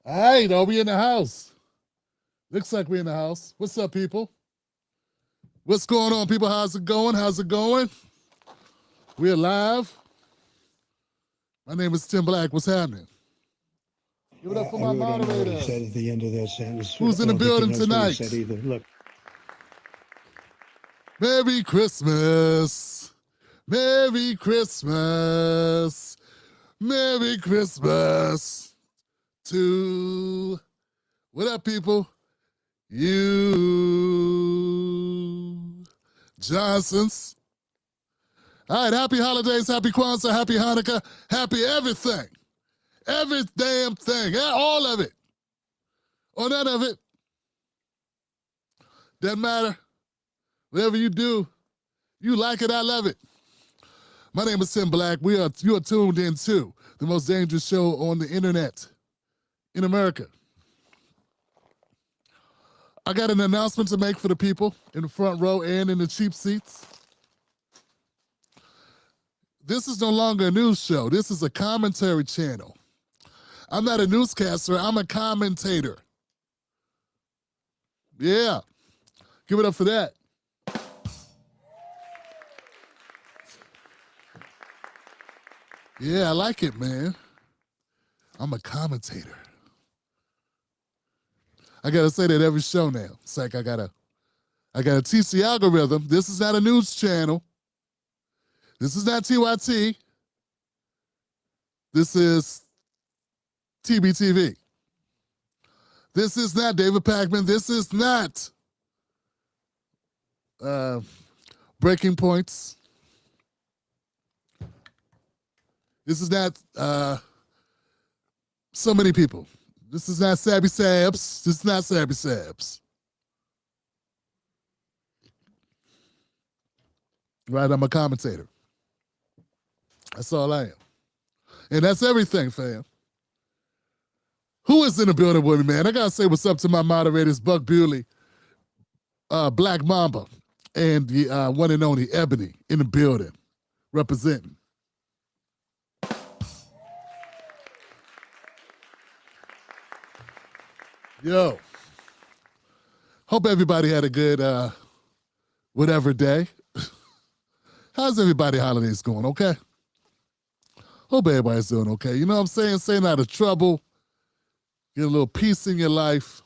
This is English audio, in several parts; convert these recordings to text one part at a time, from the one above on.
All right, are we in the house? Looks like we're in the house. What's up, people? What's going on, people? How's it going? How's it going? We're live. My name is Tim Black. What's happening? Give it up for my moderator. Said at the end of that sentence. Who's in the building tonight? Said either. Look. Merry Christmas. Merry Christmas. Merry Christmas to, what up, people? You Johnsons. All right, happy holidays, happy Kwanzaa, happy Hanukkah, happy everything. Every damn thing, all of it. Or none of it. Doesn't matter. Whatever you do, you like it, I love it. My name is Tim Black. You are tuned in to the most dangerous show on the internet in America. I got an announcement to make for the people in the front row and in the cheap seats. This is no longer a news show. This is a commentary channel. I'm not a newscaster. I'm a commentator. Yeah. Give it up for that. Yeah, I like it, man. I'm a commentator. I gotta say that every show now. It's like I gotta teach the algorithm. This is not a news channel. This is not TYT. This is TBTV. This is not David Pakman. This is not Breaking Points. This is not so many people. This is not Sabby Sabs. This is not Sabby Sabs. Right, I'm a commentator. That's all I am. And that's everything, fam. Who is in the building with me, man? I gotta say what's up to my moderators, Buck Bewley, Black Mamba, and the one and only Ebony in the building, representing. Yo, hope everybody had a good whatever day. How's everybody holidays going? Okay. Hope everybody's doing okay. You know what I'm saying? Staying out of trouble. Get a little peace in your life.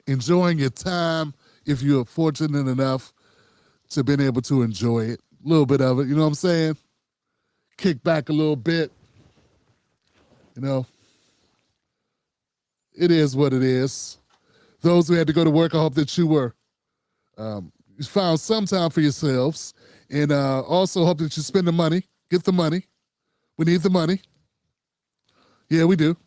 Enjoying your time if you're fortunate enough to been able to enjoy it. A little bit of it, you know what I'm saying? Kick back a little bit. You know, it is what it is. Those who had to go to work, I hope that you were you found some time for yourselves, and also hope that you spend the money, get the money. We need the money. Yeah, we do.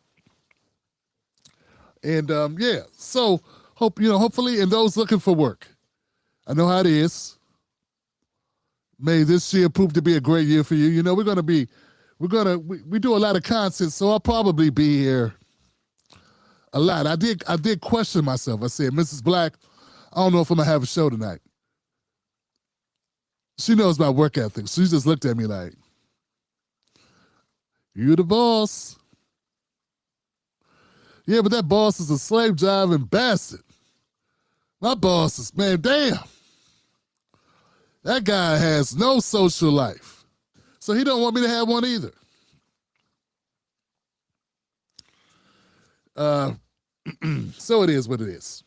And yeah, so hope hopefully, and those looking for work, I know how it is. May this year prove to be a great year for you. You know, we do a lot of content, so I'll probably be here a lot. I did question myself. I said, Mrs. Black, I don't know if I'm gonna have a show tonight. She knows my work ethic. She just looked at me like, you the boss. Yeah, but that boss is a slave driving bastard. My boss is, man, damn. That guy has no social life. So he don't want me to have one either. So it is what it is.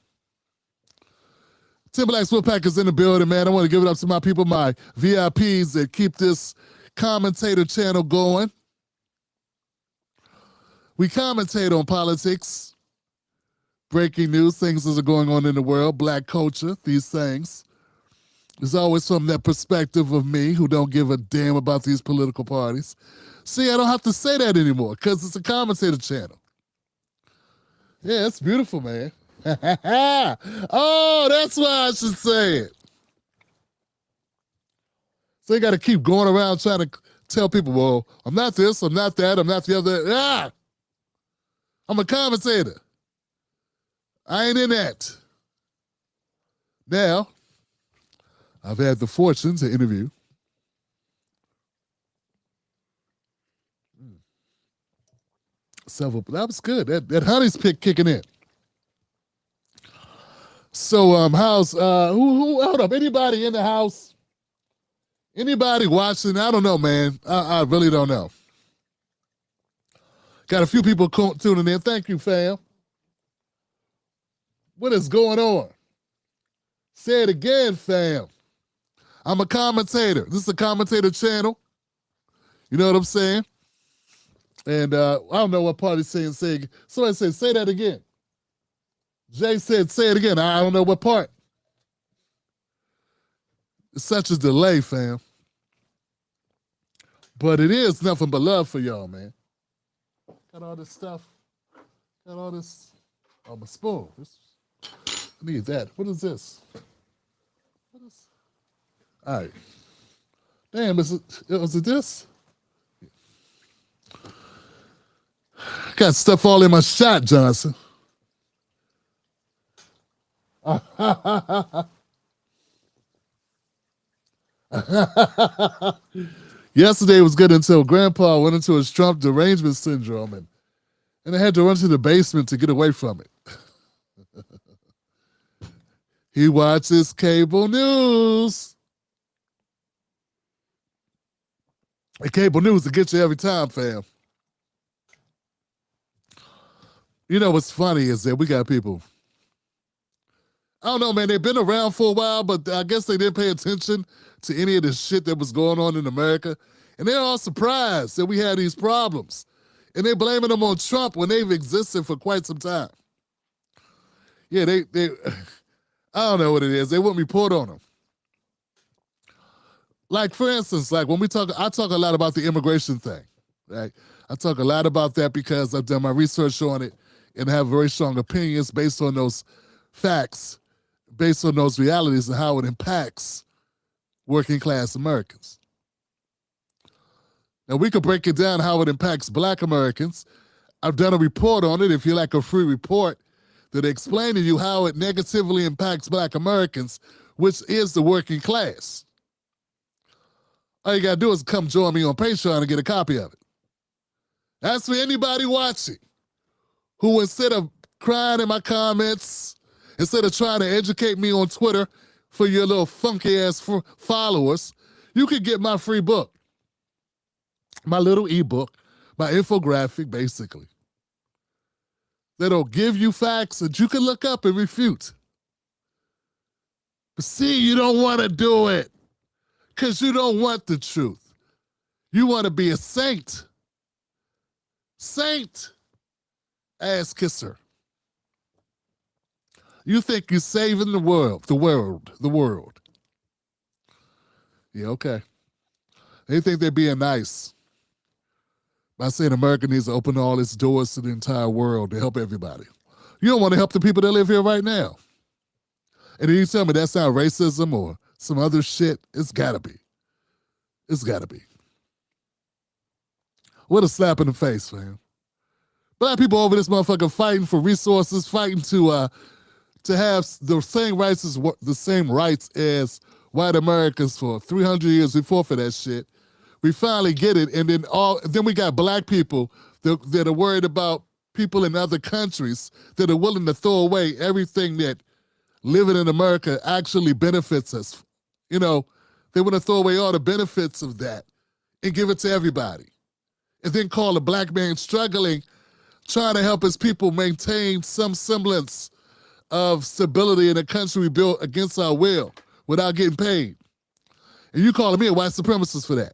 Timberlake's Wolfpack is in the building, man. I want to give it up to my people, my VIPs that keep this commentator channel going. We commentate on politics, breaking news, things that are going on in the world, black culture, these things. It's always from that perspective of me who don't give a damn about these political parties. See, I don't have to say that anymore because it's a commentator channel. Yeah, it's beautiful, man. Oh, that's why I should say it. So you got to keep going around trying to tell people, well, I'm not this, I'm not that, I'm not the other. Ah! I'm a commentator. I ain't in that. Now, I've had the fortune to interview several. That was good. That honey's pick kicking in. So, how's who? Hold up. Anybody in the house? Anybody watching? I don't know, man. I really don't know. Got a few people tuning in. Thank you, fam. What is going on? Say it again, fam. I'm a commentator. This is a commentator channel. You know what I'm saying? And I don't know what part he's saying. Somebody said, say that again. Jay said, say it again. I don't know what part. It's such a delay, fam. But it is nothing but love for y'all, man. Got all this stuff. Got all this. Oh, my spoon. I need that. What is this? What is? All right. Damn, was it this? Got stuff all in my shot, Johnson. Yesterday was good until Grandpa went into his Trump derangement syndrome and I had to run to the basement to get away from it. He watches cable news. And cable news will get you every time, fam. You know what's funny is that we got people. I don't know, man. They've been around for a while, but I guess they didn't pay attention to any of the shit that was going on in America. And they're all surprised that we had these problems. And they're blaming them on Trump when they've existed for quite some time. Yeah, they I don't know what it is. They want me put on them. Like, for instance, like when I talk a lot about the immigration thing, right? I talk a lot about that because I've done my research on it and have very strong opinions based on those facts, based on those realities and how it impacts working class Americans. And we could break it down how it impacts Black Americans. I've done a report on it. If you like a free report that explains to you how it negatively impacts Black Americans, which is the working class. All you got to do is come join me on Patreon and get a copy of it. That's for anybody watching who, instead of crying in my comments, instead of trying to educate me on Twitter for your little funky-ass followers, you can get my free book, my little ebook, my infographic, basically. That'll give you facts that you can look up and refute. But see, you don't want to do it because you don't want the truth. You want to be a saint. Saint. Ass kisser. You think you're saving the world. Yeah, okay. They think they're being nice by saying America needs to open all its doors to the entire world to help everybody. You don't want to help the people that live here right now. And then you tell me that's not racism or some other shit. It's gotta be. It's gotta be. What a slap in the face, man. Black people over this motherfucker fighting for resources, fighting to have the same rights as white Americans for 300 years. We fought for that shit. We finally get it, and then we got Black people that are worried about people in other countries that are willing to throw away everything that living in America actually benefits us. You know, they want to throw away all the benefits of that and give it to everybody. And then call a Black man struggling, trying to help his people maintain some semblance of stability in a country we built against our will without getting paid. And you calling me a white supremacist for that.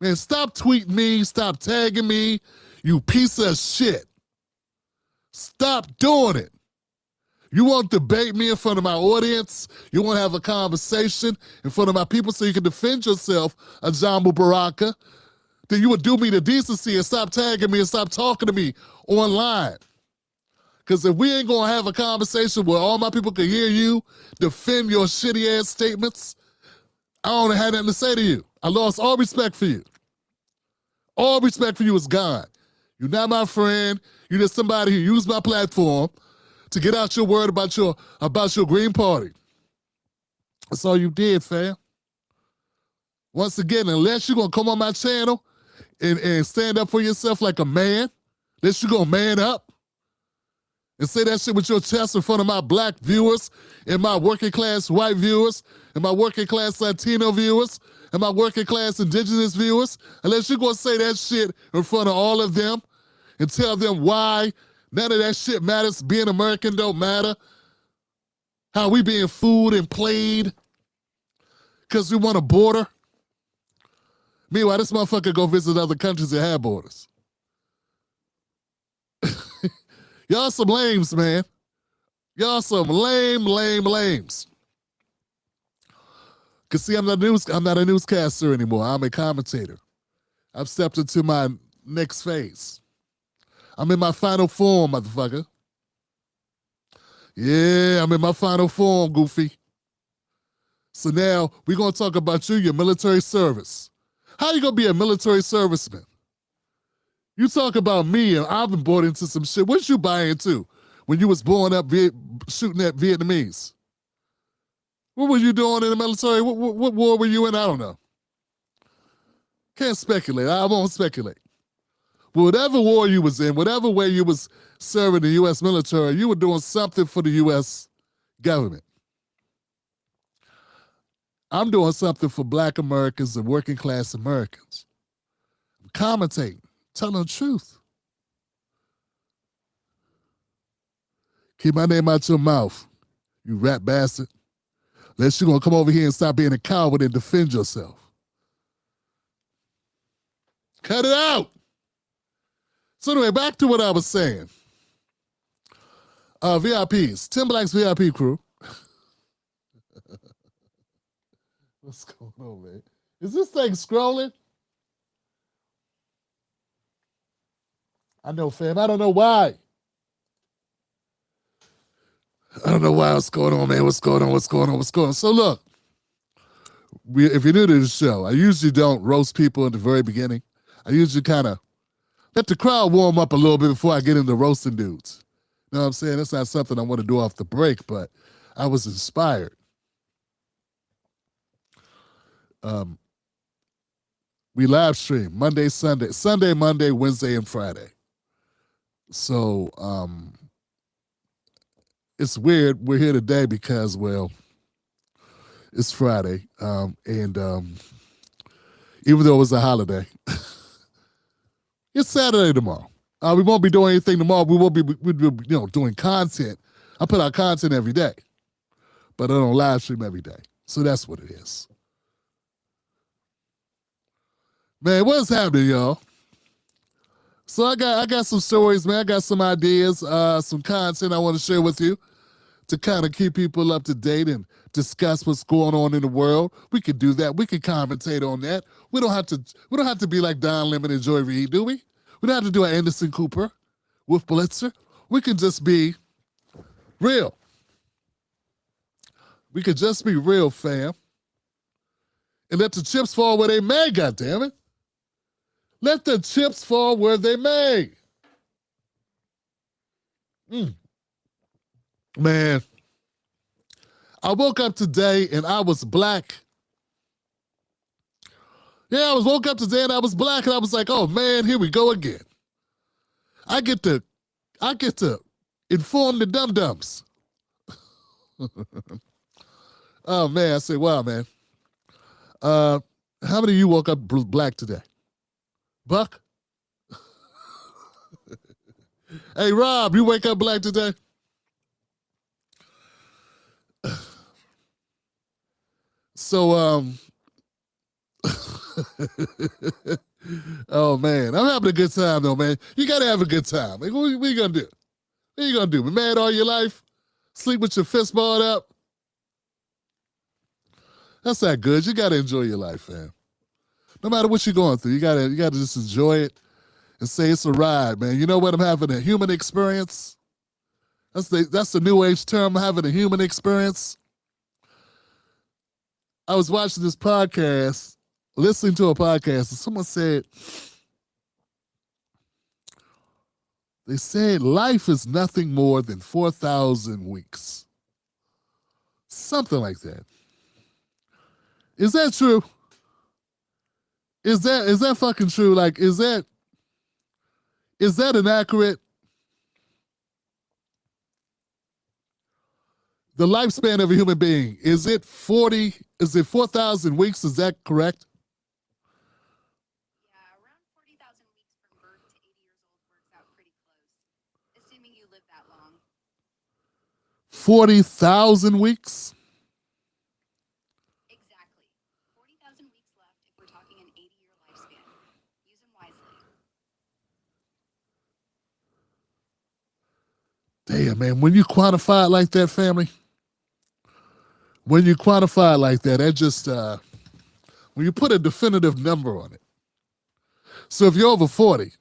Man, stop tweeting me, stop tagging me, you piece of shit. Stop doing it. You won't debate me in front of my audience. You won't have a conversation in front of my people so you can defend yourself, Ajamu Baraka. Then you would do me the decency and stop tagging me and stop talking to me online. Because if we ain't going to have a conversation where all my people can hear you defend your shitty ass statements, I don't have nothing to say to you. I lost all respect for you. All respect for you is gone. You're not my friend. You're just somebody who used my platform to get out your word about your Green Party. That's all you did, fam. Once again, unless you're going to come on my channel and stand up for yourself like a man, unless you're going to man up and say that shit with your chest in front of my Black viewers and my working class white viewers and my working class Latino viewers and my working class indigenous viewers, unless you're going to say that shit in front of all of them and tell them why none of that shit matters, being American don't matter, how we being fooled and played because we want a border. Meanwhile, this motherfucker go visit other countries that have borders. Y'all some lames, man. Y'all some lames. Cause see, I'm not a newscaster anymore. I'm a commentator. I've stepped into my next phase. I'm in my final form, motherfucker. Yeah, I'm in my final form, Goofy. So now we're gonna talk about your military service. How you gonna be a military serviceman? You talk about me and I've been bought into some shit. What you buy into when you was blowing up shooting at Vietnamese? What were you doing in the military? What war were you in? I don't know. Can't speculate. I won't speculate. But whatever war you was in, whatever way you was serving the U.S. military, you were doing something for the U.S. government. I'm doing something for Black Americans and working class Americans. I'm commentating, telling the truth. Keep my name out your mouth, you rat bastard. Unless you're going to come over here and stop being a coward and defend yourself. Cut it out. So anyway, back to what I was saying. VIPs, Tim Black's VIP crew. What's going on, man? Is this thing scrolling? I know, fam. I don't know why. I don't know why. What's going on, man? What's going on? So look, if you're new to the show, I usually don't roast people in the very beginning. I usually kind of let the crowd warm up a little bit before I get into roasting dudes. You know what I'm saying? That's not something I want to do off the break, but I was inspired. We live stream Monday, Sunday, Monday, Wednesday, and Friday. So it's weird. We're here today because, well, it's Friday, and even though it was a holiday, it's Saturday tomorrow. We won't be doing anything tomorrow. We'll be doing content. I put out content every day, but I don't live stream every day. So that's what it is. Man, what's happening, y'all? So I got some stories, man. I got some ideas, some content I want to share with you to kind of keep people up to date and discuss what's going on in the world. We could do that. We could commentate on that. We don't have to be like Don Lemon and Joy Reid, do we? We don't have to do an Anderson Cooper with Blitzer. We can just be real. We could just be real, fam. And let the chips fall where they may, goddammit. Let the chips fall where they may. Man, I woke up today and I was black. Yeah, I woke up today and I was black, and I was like, oh man, here we go again. I get to inform the dum-dums. Oh man, I say, wow, man. How many of you woke up black today? Buck? Hey, Rob, you wake up black today? So, oh man, I'm having a good time though, man. You gotta have a good time. Like, what are you gonna do? What are you gonna do? Be mad all your life? Sleep with your fist balled up? That's not good. You gotta enjoy your life, fam. No matter what you're going through, you gotta just enjoy it and say it's a ride, man. You know what? I'm having a human experience. That's the new age term, having a human experience. I was watching this podcast, listening to a podcast, and someone said, they said life is nothing more than 4,000 weeks. Something like that. Is that true? Is that fucking true? Like, is that inaccurate? The lifespan of a human being, is it 4,000 weeks? Is that correct? Yeah, around 40,000 weeks from birth to 80 years old works out pretty close, assuming you live that long. 40,000 weeks? Exactly. 40,000 weeks left if we're talking an 80-year lifespan. Use them wisely. Damn, man, when you quantify it like that, family, when you quantify it like that, that just, when you put a definitive number on it. So if you're over 40,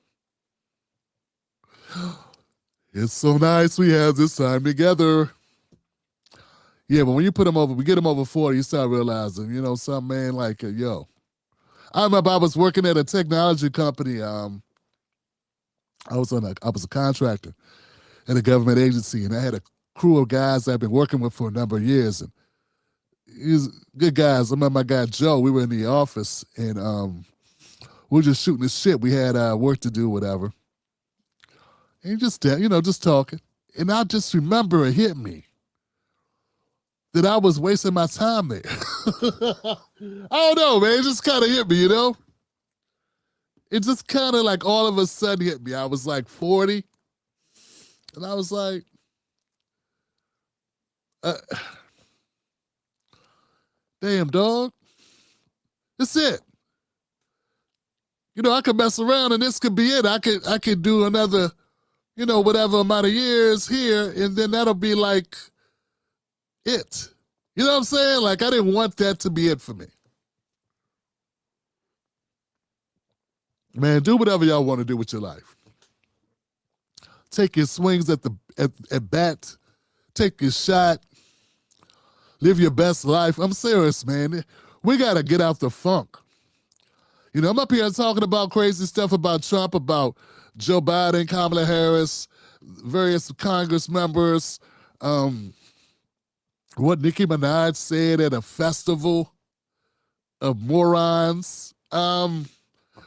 it's so nice we have this time together. Yeah, but when you we get them over 40, you start realizing, some man like, yo. I remember I was working at a technology company. I was a contractor at a government agency, and I had a crew of guys I've been working with for a number of years, and he's good guys. I remember my guy Joe. We were in the office, and we were just shooting the shit. We had work to do, whatever, and just talking. And I just remember it hit me that I was wasting my time there. I don't know, man. It just kind of hit me, It just kind of like all of a sudden hit me. I was like 40, and I was like, damn, dog. That's it. I could mess around and this could be it. I could do another, whatever amount of years here, and then that'll be like it. You know what I'm saying? Like, I didn't want that to be it for me. Man, do whatever y'all want to do with your life. Take your swings at bat. Take your shot. Live your best life. I'm serious, man. We got to get out the funk. You know, I'm up here talking about crazy stuff about Trump, about Joe Biden, Kamala Harris, various Congress members, what Nicki Minaj said at a festival of morons,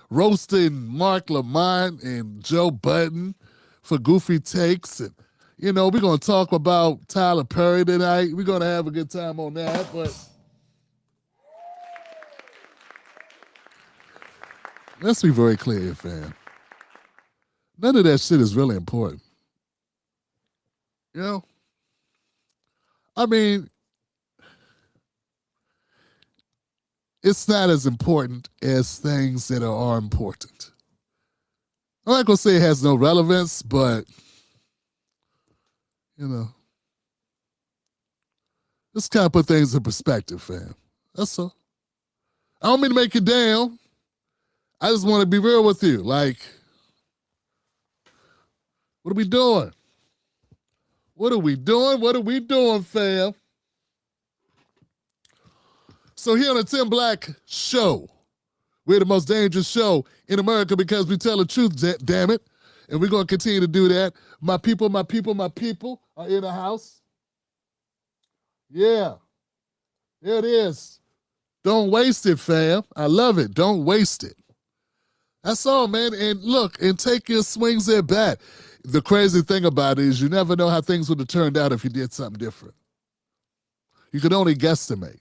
roasting Mark Lamont and Joe Budden for goofy takes. And, you know, we're going to talk about Tyler Perry tonight. We're going to have a good time on that, but let's be very clear, fam. None of that shit is really important. You know? I mean, it's not as important as things that are important. I'm not going to say it has no relevance, but, you know, just kind of put things in perspective, fam. That's all. I don't mean to make you down. I just want to be real with you. Like, what are we doing? What are we doing? What are we doing, fam? So here on the Tim Black Show, we're the most dangerous show in America because we tell the truth, damn it. And we're going to continue to do that. My people are in the house. Yeah. There it is. Don't waste it, fam. I love it. Don't waste it. That's all, man. And look, and take your swings at bat. The crazy thing about it is you never know how things would have turned out if you did something different. You could only guesstimate.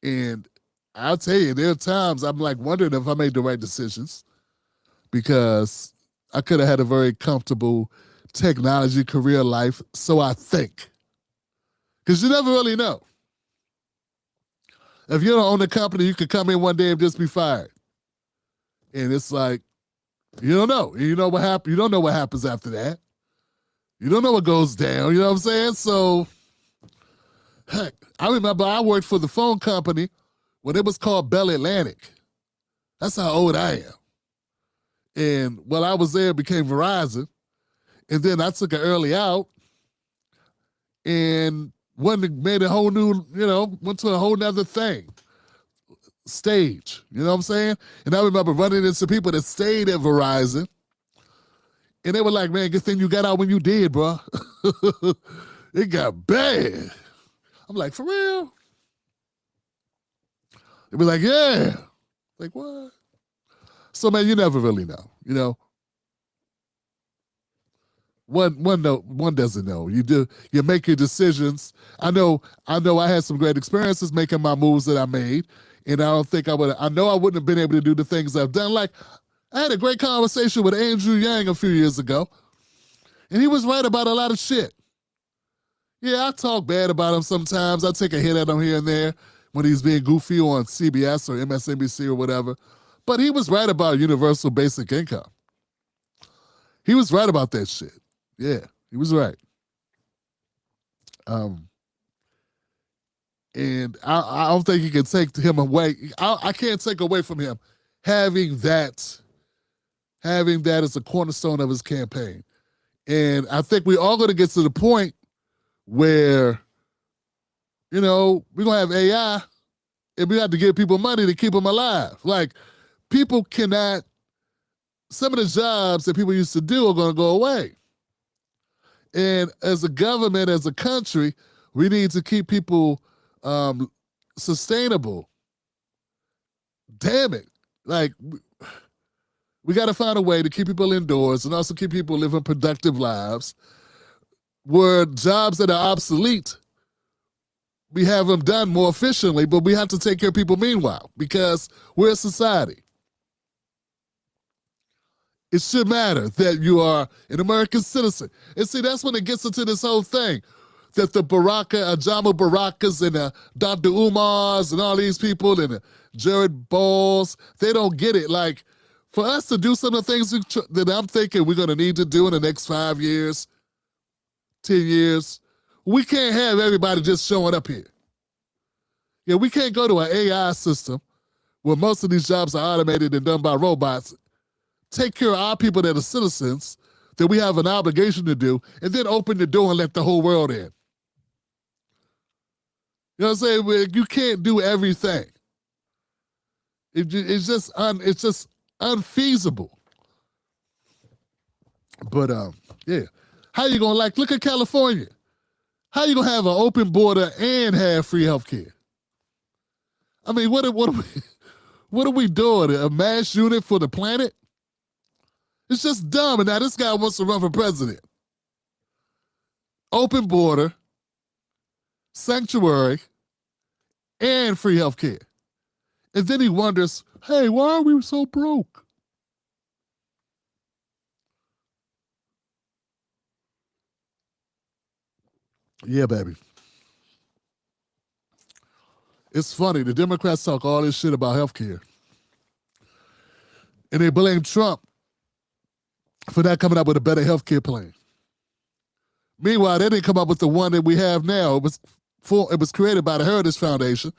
And I'll tell you, there are times I'm like wondering if I made the right decisions because I could have had a very comfortable technology career life, so I think. Because you never really know. If you don't own the company, you could come in one day and just be fired. And it's like, you don't know. You know what happens. You don't know what happens after that. You don't know what goes down. You know what I'm saying? So, heck, I remember I worked for the phone company when it was called Bell Atlantic. That's how old I am. And while I was there, it became Verizon. And then I took an early out and made a whole new, went to a whole nother thing. Stage. You know what I'm saying? And I remember running into people that stayed at Verizon. And they were like, man, good thing you got out when you did, bro. It got bad. I'm like, for real? They'd be like, yeah. Like, what? So, man, you never really know, you know? One doesn't know. You make your decisions. I know I had some great experiences making my moves that I made. And I don't think I wouldn't have been able to do the things I've done. Like, I had a great conversation with Andrew Yang a few years ago. And he was right about a lot of shit. Yeah, I talk bad about him sometimes. I take a hit at him here and there when he's being goofy on CBS or MSNBC or whatever. But he was right about universal basic income. He was right about that shit. Yeah, he was right. And I don't think you can take him away. I can't take away from him having that as a cornerstone of his campaign. And I think we're all going to get to the point where, we're going to have AI and we have to give people money to keep them alive. Like, people cannot, some of the jobs that people used to do are going to go away. And as a government, as a country, we need to keep people sustainable. Damn it. Like, we got to find a way to keep people indoors and also keep people living productive lives where jobs that are obsolete, we have them done more efficiently, but we have to take care of people meanwhile because we're a society. It should matter that you are an American citizen. And see, that's when it gets into this whole thing that the Ajama Barakas and the Dr. Umars and all these people and the Jared Balls, they don't get it. Like, for us to do some of the things that I'm thinking we're going to need to do in the next 5 years, 10 years, we can't have everybody just showing up here. Yeah, we can't go to an AI system where most of these jobs are automated and done by robots, take care of our people that are citizens that we have an obligation to do, and then open the door and let the whole world in. You know what I'm saying? You can't do everything. It's just unfeasible. But yeah, how you gonna look at California? How you gonna have an open border and have free healthcare? I mean, what are we doing? A mass unit for the planet? It's just dumb. And now this guy wants to run for president. Open border, sanctuary, and free healthcare. And then he wonders, hey, why are we so broke? Yeah, baby. It's funny. The Democrats talk all this shit about healthcare. And they blame Trump for not coming up with a better healthcare plan. Meanwhile, they didn't come up with the one that we have now. It was created by the Heritage Foundation,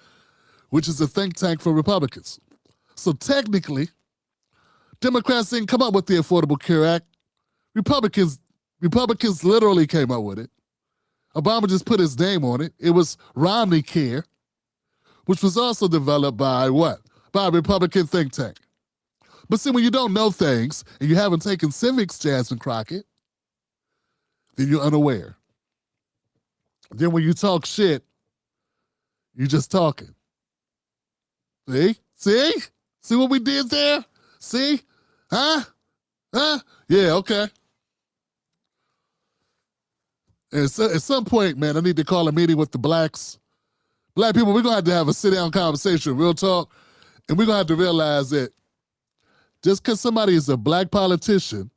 which is a think tank for Republicans. So technically, Democrats didn't come up with the Affordable Care Act. Republicans literally came up with it. Obama just put his name on it. It was Romney Care, which was also developed by what? By a Republican think tank. But see, when you don't know things and you haven't taken civics, Jasmine Crockett, then you're unaware. Then when you talk shit, you're just talking. See? See? See what we did there? See? Huh? Huh? Yeah, okay. And so, at some point, man, I need to call a meeting with the blacks. Black people, we're going to have a sit-down conversation, real talk, and we're going to have to realize that just because somebody is a black politician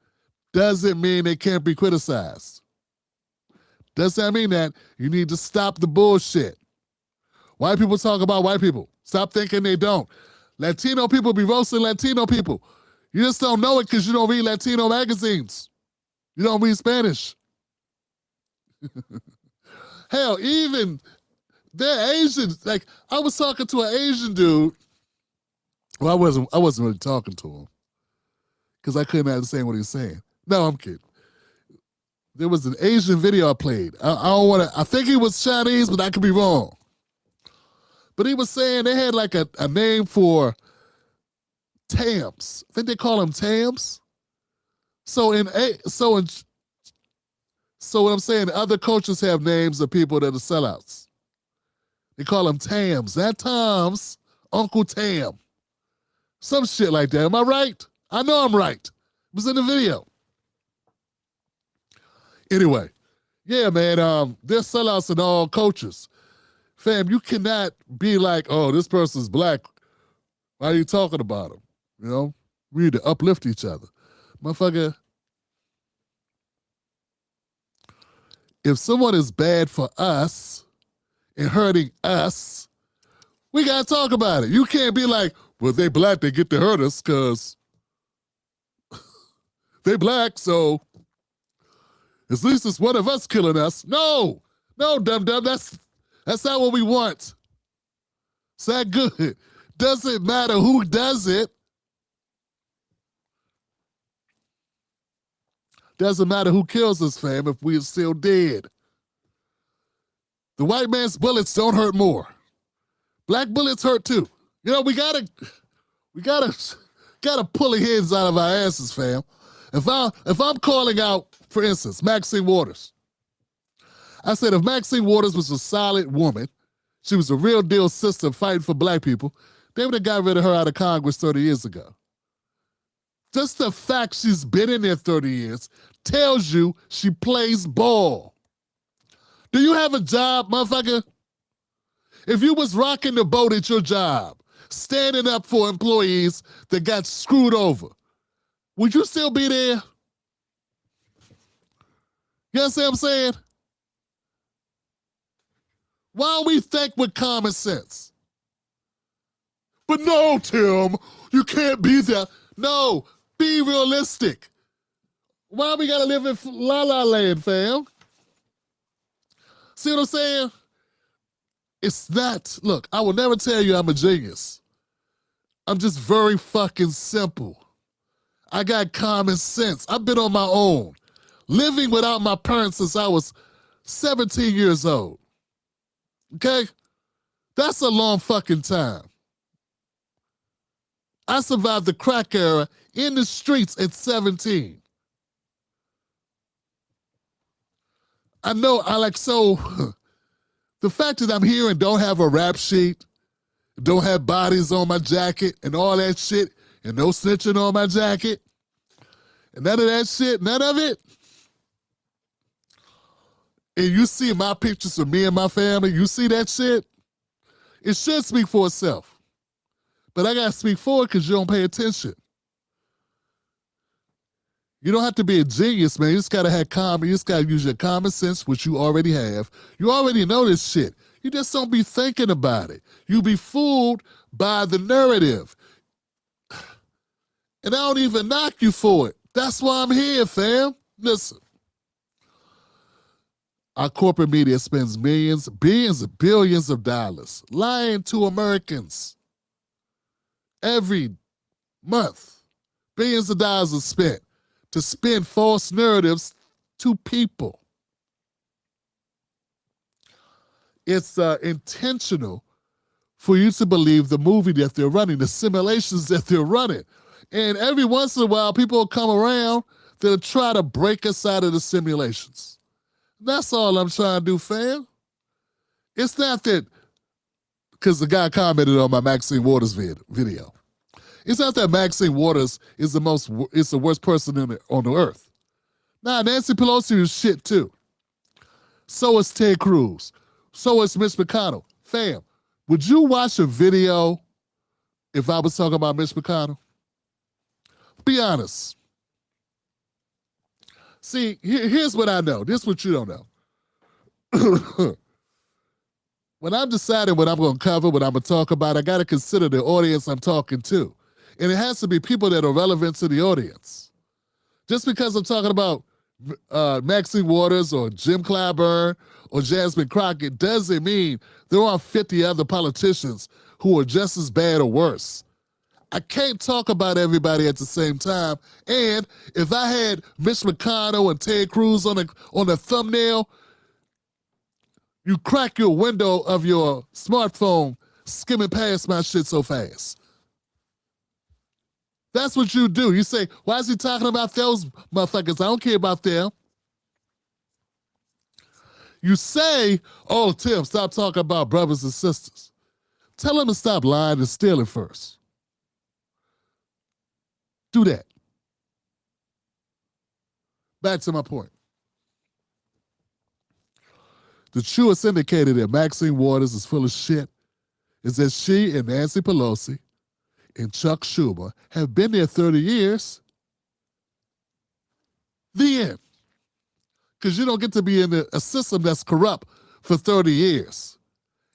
doesn't mean they can't be criticized. Doesn't mean that you need to stop the bullshit. White people talk about white people. Stop thinking they don't. Latino people be roasting Latino people. You just don't know it because you don't read Latino magazines. You don't read Spanish. Hell, even they're Asian. Like, I was talking to an Asian dude. Well, I wasn't really talking to him because I couldn't understand what he was saying. No, I'm kidding. There was an Asian video I played. I think he was Chinese, but I could be wrong. But he was saying they had like a name for TAMs. I think they call them TAMs. So what I'm saying, other cultures have names of people that are sellouts. They call them TAMs. Not Toms, Uncle Tam. Some shit like that. Am I right? I know I'm right. It was in the video. Anyway, yeah, man, there's sellouts in all cultures. Fam, you cannot be like, oh, this person's black. Why are you talking about him? You know, we need to uplift each other. Motherfucker, if someone is bad for us and hurting us, we got to talk about it. You can't be like, well, if they black, they get to hurt us because they black, so at least it's one of us killing us. No, dum-dum, that's not what we want. It's not good. Doesn't matter who does it. Doesn't matter who kills us, fam, if we're still dead. The white man's bullets don't hurt more. Black bullets hurt too. You know, we gotta pull the heads out of our asses, fam. If I'm calling out, for instance, Maxine Waters, I said if Maxine Waters was a solid woman, she was a real deal sister fighting for black people, they would have got rid of her out of Congress 30 years ago. Just the fact she's been in there 30 years tells you she plays ball. Do you have a job, motherfucker? If you was rocking the boat at your job, standing up for employees that got screwed over, would you still be there? You understand what I'm saying? Why don't we think with common sense? But no, Tim, you can't be there. No, be realistic. Why we gotta live in La La Land, fam? See what I'm saying? It's not, look, I will never tell you I'm a genius. I'm just very fucking simple. I got common sense. I've been on my own, living without my parents since I was 17 years old. Okay? That's a long fucking time. I survived the crack era in the streets at 17. I know the fact that I'm here and don't have a rap sheet, don't have bodies on my jacket and all that shit, and no snitching on my jacket, and none of that shit, none of it. And you see my pictures of me and my family, you see that shit, it should speak for itself. But I gotta speak for it because you don't pay attention. You don't have to be a genius, man. You just gotta you just gotta use your common sense, which you already have. You already know this shit. You just don't be thinking about it. You be fooled by the narrative. And I don't even knock you for it. That's why I'm here, fam. Listen. Our corporate media spends millions, billions, billions of dollars lying to Americans every month. Billions of dollars are spent to spin false narratives to people. It's intentional for you to believe the movie that they're running, the simulations that they're running. And every once in a while, people will come around that'll try to break us out of the simulations. That's all I'm trying to do, fam. It's not that, because the guy commented on my Maxine Waters video. It's not that Maxine Waters is the worst person on the earth. Nah, Nancy Pelosi is shit too. So is Ted Cruz. So is Mitch McConnell. Fam, would you watch a video if I was talking about Mitch McConnell? Be honest. See, here's what I know. This is what you don't know. When I'm deciding what I'm going to cover, what I'm going to talk about, I got to consider the audience I'm talking to. And it has to be people that are relevant to the audience. Just because I'm talking about Maxine Waters or Jim Clyburn or Jasmine Crockett doesn't mean there aren't 50 other politicians who are just as bad or worse. I can't talk about everybody at the same time. And if I had Mitch McConnell and Ted Cruz on the thumbnail, you crack your window of your smartphone skimming past my shit so fast. That's what you do. You say, why is he talking about those motherfuckers? I don't care about them. You say, oh, Tim, stop talking about brothers and sisters. Tell them to stop lying and stealing first. Do that. Back to my point. The truest indicator that Maxine Waters is full of shit is that she and Nancy Pelosi and Chuck Schumer have been there 30 years. The end. Because you don't get to be in a system that's corrupt for 30 years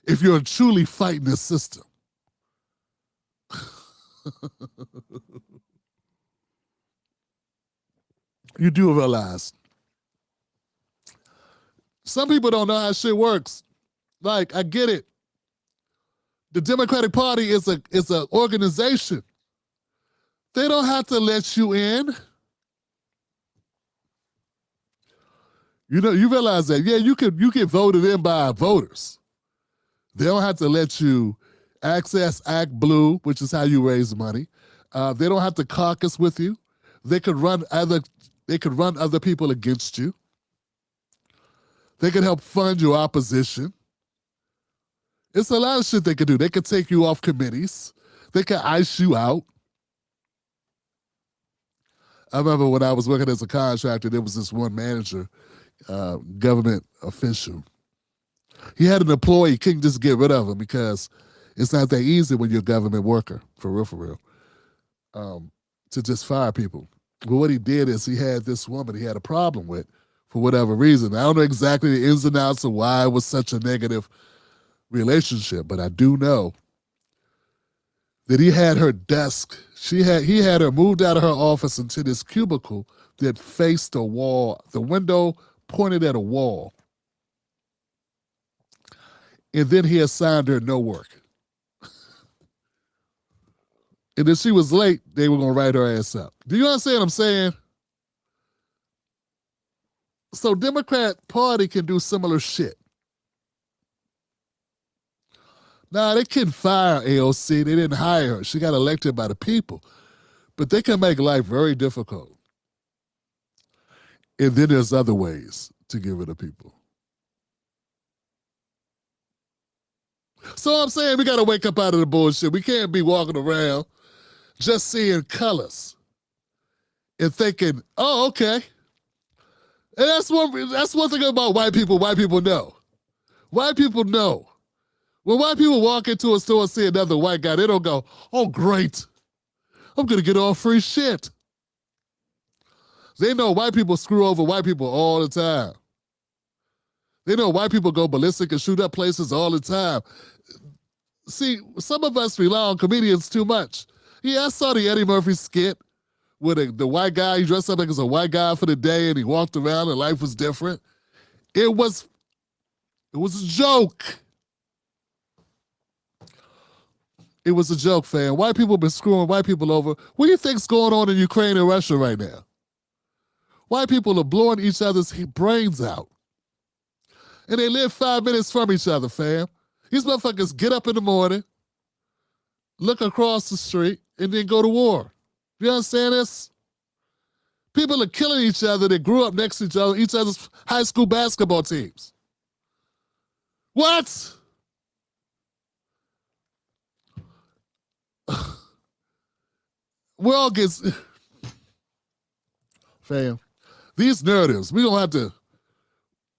if you're truly fighting the system. You do realize some people don't know how shit works. Like, I get it. The Democratic Party is an organization. They don't have to let you in. You know, you realize that, yeah, you get voted in by voters. They don't have to let you access Act Blue, which is how you raise money. They don't have to caucus with you. They could run other people against you. They could help fund your opposition. It's a lot of shit they could do. They could take you off committees. They could ice you out. I remember when I was working as a contractor, there was this one manager, government official. He had an employee, he couldn't just get rid of him because it's not that easy when you're a government worker, for real, to just fire people. But what he did is he had this woman he had a problem with for whatever reason. I don't know exactly the ins and outs of why it was such a negative relationship, but I do know that he had her desk. He had her moved out of her office into this cubicle that faced a wall. The window pointed at a wall. And then he assigned her no work. And if she was late, they were going to write her ass up. Do you understand what I'm saying? So Democrat Party can do similar shit. Nah, they couldn't fire AOC. They didn't hire her. She got elected by the people. But they can make life very difficult. And then there's other ways to give it to people. So I'm saying we got to wake up out of the bullshit. We can't be walking around just seeing colors and thinking, oh, okay. And that's one thing about white people. White people know. White people know. When white people walk into a store and see another white guy, they don't go, oh, great. I'm going to get all free shit. They know white people screw over white people all the time. They know white people go ballistic and shoot up places all the time. See, some of us rely on comedians too much. Yeah, I saw the Eddie Murphy skit with the white guy. He dressed up like as a white guy for the day and he walked around and life was different. It was a joke. It was a joke, fam. White people been screwing white people over. What do you think's going on in Ukraine and Russia right now? White people are blowing each other's brains out. And they live 5 minutes from each other, fam. These motherfuckers get up in the morning, look across the street, and then go to war. You understand this? People are killing each other that grew up next to each other's high school basketball teams. What? We all get... Fam, these narratives, we don't have to...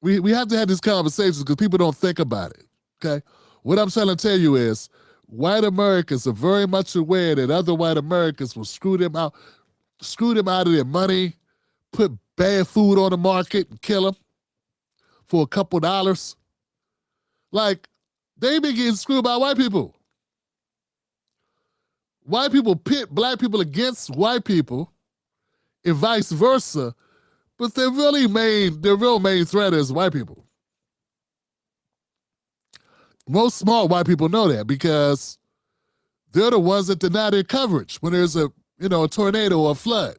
We have to have these conversations because people don't think about it, okay? What I'm trying to tell you is white Americans are very much aware that other white Americans will screw them out of their money, put bad food on the market and kill them for a couple dollars. Like, they been getting screwed by white people. White people pit black people against white people and vice versa, but their real main threat is white people. Most smart white people know that because they're the ones that deny their coverage when there's a tornado or a flood.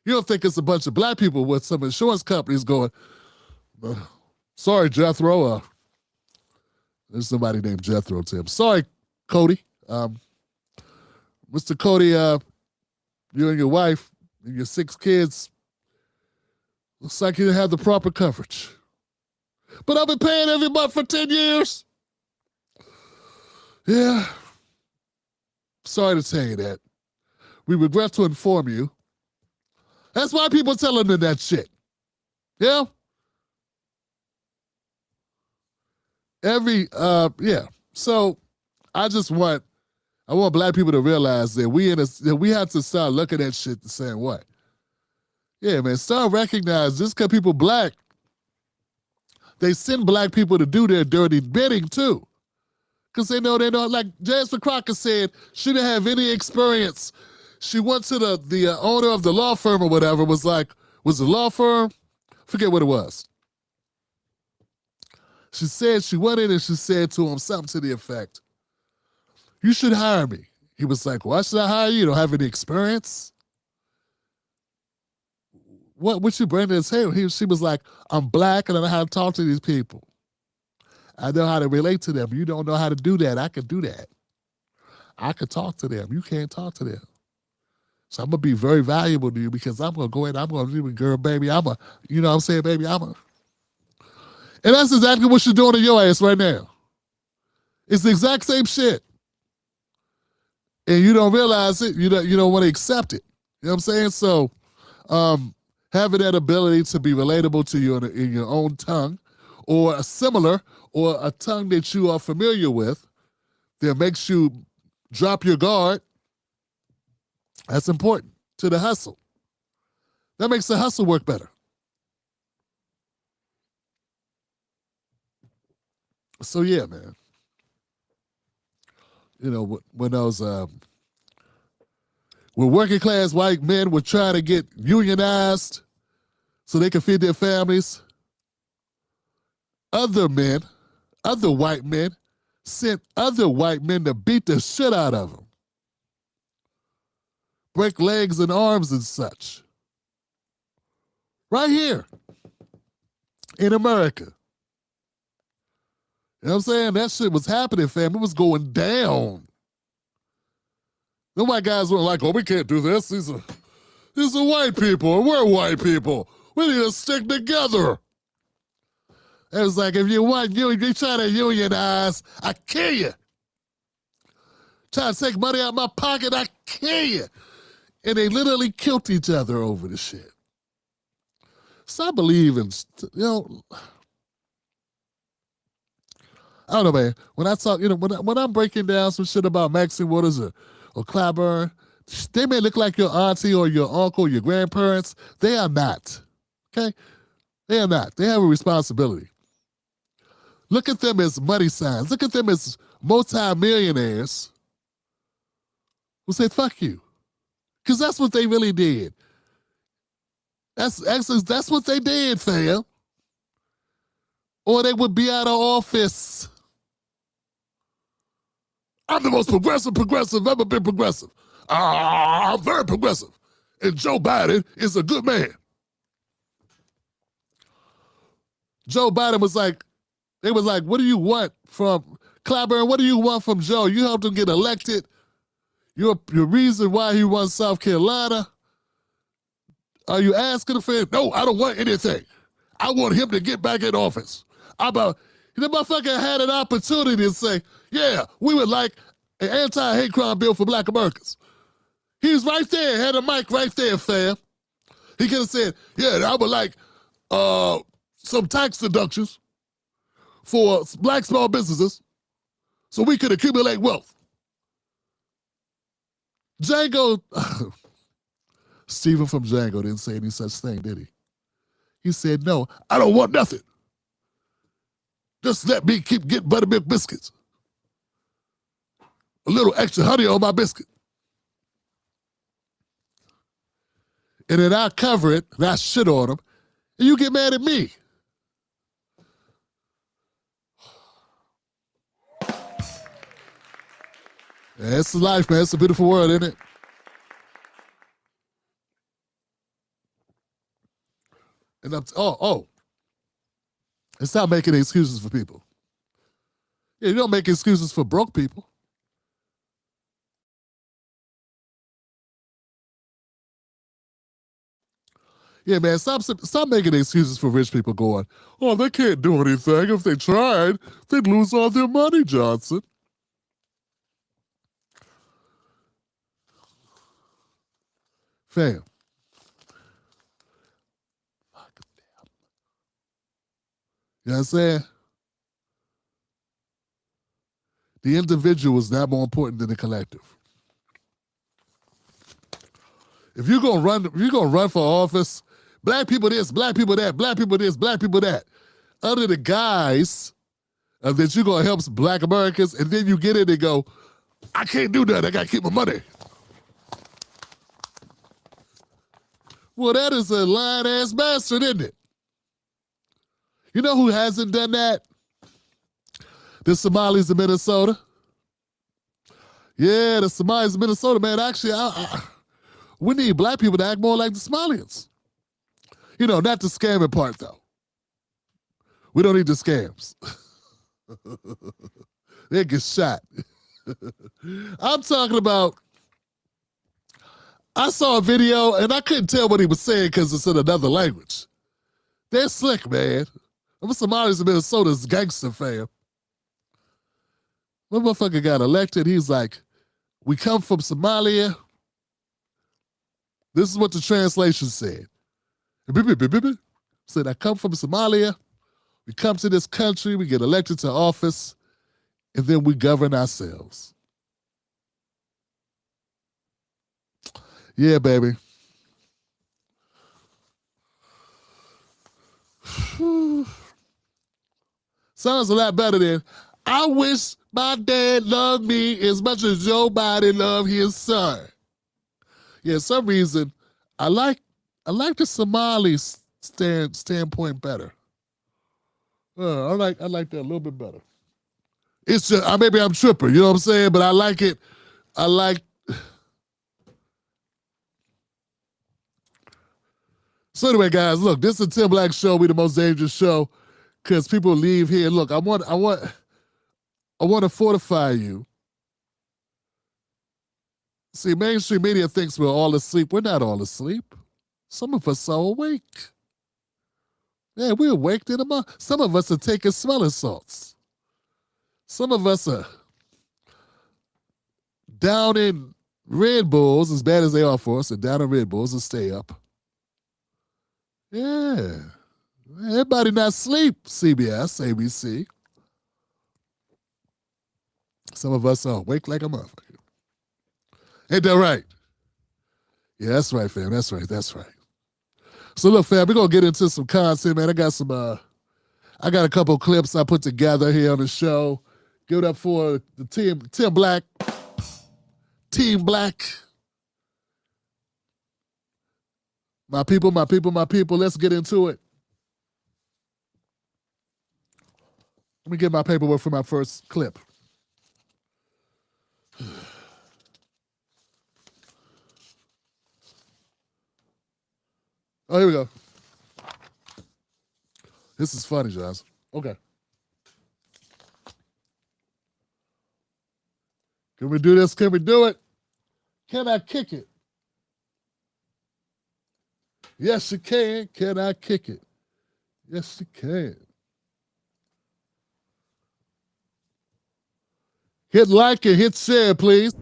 You don't think it's a bunch of black people with some insurance companies going, sorry, Jethro. There's somebody named Jethro, Tim. Sorry, Cody. Mr. Cody, you and your wife and your 6 kids, looks like you didn't have the proper coverage. But I've been paying every month for 10 years. Yeah. Sorry to tell you that. We regret to inform you. That's why people telling them that shit. Yeah? So I want black people to realize that we have to start looking at shit the same way. Yeah, man, start recognizing just because people black, they send black people to do their dirty bidding too. Because they know, like Jasmine Crocker said, she didn't have any experience. She went to the owner of the law firm or whatever, was the law firm? Forget what it was. She said, she went in and she said to him something to the effect, you should hire me. He was like, why should I hire you? You don't have any experience? What you bring to the table? She was like, I'm black and I know how to talk to these people. I know how to relate to them. You don't know how to do that. I can do that. I can talk to them. You can't talk to them. So I'm going to be very valuable to you because I'm going to go in, I'm going to do it, girl, baby. You know what I'm saying, baby? And that's exactly what you're doing to your ass right now. It's the exact same shit. And you don't realize it. You don't want to accept it. You know what I'm saying? So having that ability to be relatable to you in your own tongue or a similar or a tongue that you are familiar with that makes you drop your guard, that's important to the hustle. That makes the hustle work better. So yeah, man. You know, when those when working class white men were trying to get unionized so they could feed their families, other white men sent other white men to beat the shit out of them. Break legs and arms and such. Right here in America. You know what I'm saying? That shit was happening, fam. It was going down. The white guys were like, oh, we can't do this. These are white people, and we're white people. We need to stick together. It was like, if you try to unionize, I kill you. Try to take money out of my pocket, I kill you. And they literally killed each other over the shit. So I believe in, I don't know, man. When I talk, when I'm breaking down some shit about Maxine Waters or Clyburn, they may look like your auntie or your uncle, or your grandparents. They are not. Okay? They are not. They have a responsibility. Look at them as money signs. Look at them as multi-millionaires who said, fuck you. Because that's what they really did. That's what they did, fam. Or they would be out of office. I'm the most progressive, ever been progressive. I'm very progressive. And Joe Biden is a good man. Joe Biden was like, they was like, what do you want from Clyburn? What do you want from Joe? You helped him get elected. Your reason why he won South Carolina. Are you asking for him? No, I don't want anything. I want him to get back in office. The motherfucker had an opportunity to say, yeah, we would like an anti-hate crime bill for black Americans. He was right there, had a mic right there, fam. He could have said, yeah, I would like some tax deductions for black small businesses so we could accumulate wealth. Django, Stephen from Django didn't say any such thing, did he? He said, no, I don't want nothing. Just let me keep getting buttermilk biscuits. A little extra honey on my biscuit. And then I cover it, and I shit on them, and you get mad at me. Yeah, it's life, man. It's a beautiful world, isn't it? And and stop making excuses for people. Yeah, you don't make excuses for broke people. Yeah, man, stop making excuses for rich people going, oh, they can't do anything. If they tried, they'd lose all their money, Johnson. Fam. You know what I'm saying? The individual is not more important than the collective. If you're gonna run for office, black people this, black people that, black people this, black people that. Under the guise of that you're gonna help black Americans, and then you get in and go, I can't do that, I gotta keep my money. Well, that is a lying-ass bastard, isn't it? You know who hasn't done that? The Somalis in Minnesota. Yeah, the Somalis in Minnesota, man. Actually, we need black people to act more like the Somalians. You know, not the scamming part, though. We don't need the scams. They get shot. I'm talking about, I saw a video, and I couldn't tell what he was saying because it's in another language. They're slick, man. I'm a Somalis in Minnesota's gangster fam. One motherfucker got elected. He's like, we come from Somalia. This is what the translation said. Said, I come from Somalia. We come to this country. We get elected to office. And then we govern ourselves. Yeah, baby. Sounds a lot better than, I wish my dad loved me as much as Joe Biden loved his son. Yeah, some reason I like the Somali standpoint better. I like that a little bit better. It's just maybe I'm tripping, you know what I'm saying? But I like it. So anyway, guys, look, this is a Tim Black show. We the most dangerous show because people leave here. Look, I want I want to fortify you. See, mainstream media thinks we're all asleep. We're not all asleep. Some of us are awake. Yeah, we're awake in the morning. Some of us are taking smelling salts. Some of us are down in Red Bulls, as bad as they are for us, and down in Red Bulls and stay up. Yeah. Everybody not sleep, CBS, ABC. Some of us are awake like a motherfucker. Ain't that right? Yeah, that's right, fam. That's right. That's right. So look, fam, we're gonna get into some content, man. I got a couple clips I put together here on the show. Give it up for the Tim Black. Team Black. My people, my people, my people. Let's get into it. Let me get my paperwork for my first clip. Oh, here we go. This is funny, Josh. Okay. Can we do this? Can we do it? Can I kick it? Yes, you can. Can I kick it? Yes, you can. Hit like and hit share, please.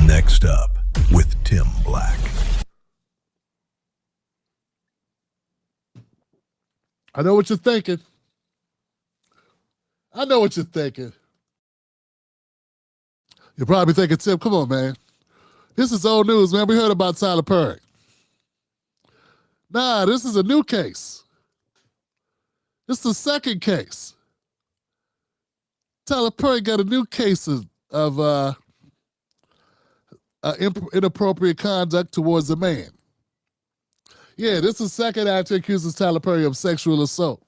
Next up with Tim Black. I know what you're thinking. I know what you're thinking. You're probably thinking, Tim, come on, man. This is old news, man. We heard about Tyler Perry. Nah, this is a new case. This is the second case. Tyler Perry got a new case of inappropriate conduct towards a man. Yeah, this is the second actor accuses Tyler Perry of sexual assault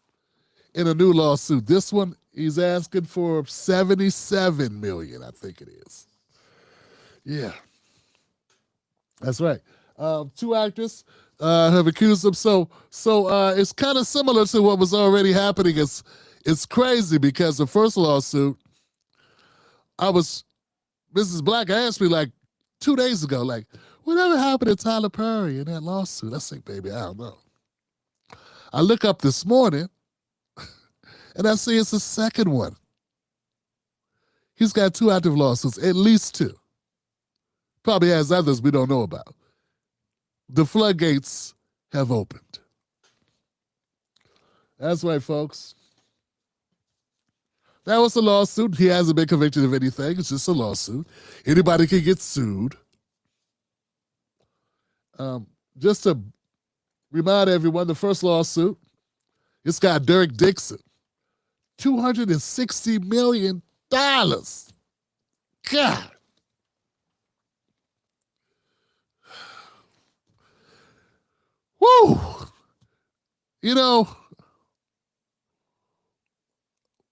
in a new lawsuit. This one, he's asking for $77 million, I think it is. Yeah, that's right. Two actors have accused him. So it's kind of similar to what was already happening. It's crazy because the first lawsuit, Mrs. Black asked me like 2 days ago, like, whatever happened to Tyler Perry in that lawsuit? I say, baby, I don't know. I look up this morning and I see it's the second one. He's got 2 active lawsuits, at least 2. Probably has others we don't know about. The floodgates have opened. That's right, folks. That was a lawsuit. He hasn't been convicted of anything. It's just a lawsuit. Anybody can get sued. Just to remind everyone, the first lawsuit, it's got Derek Dixon. $260 million. God. Woo! You know,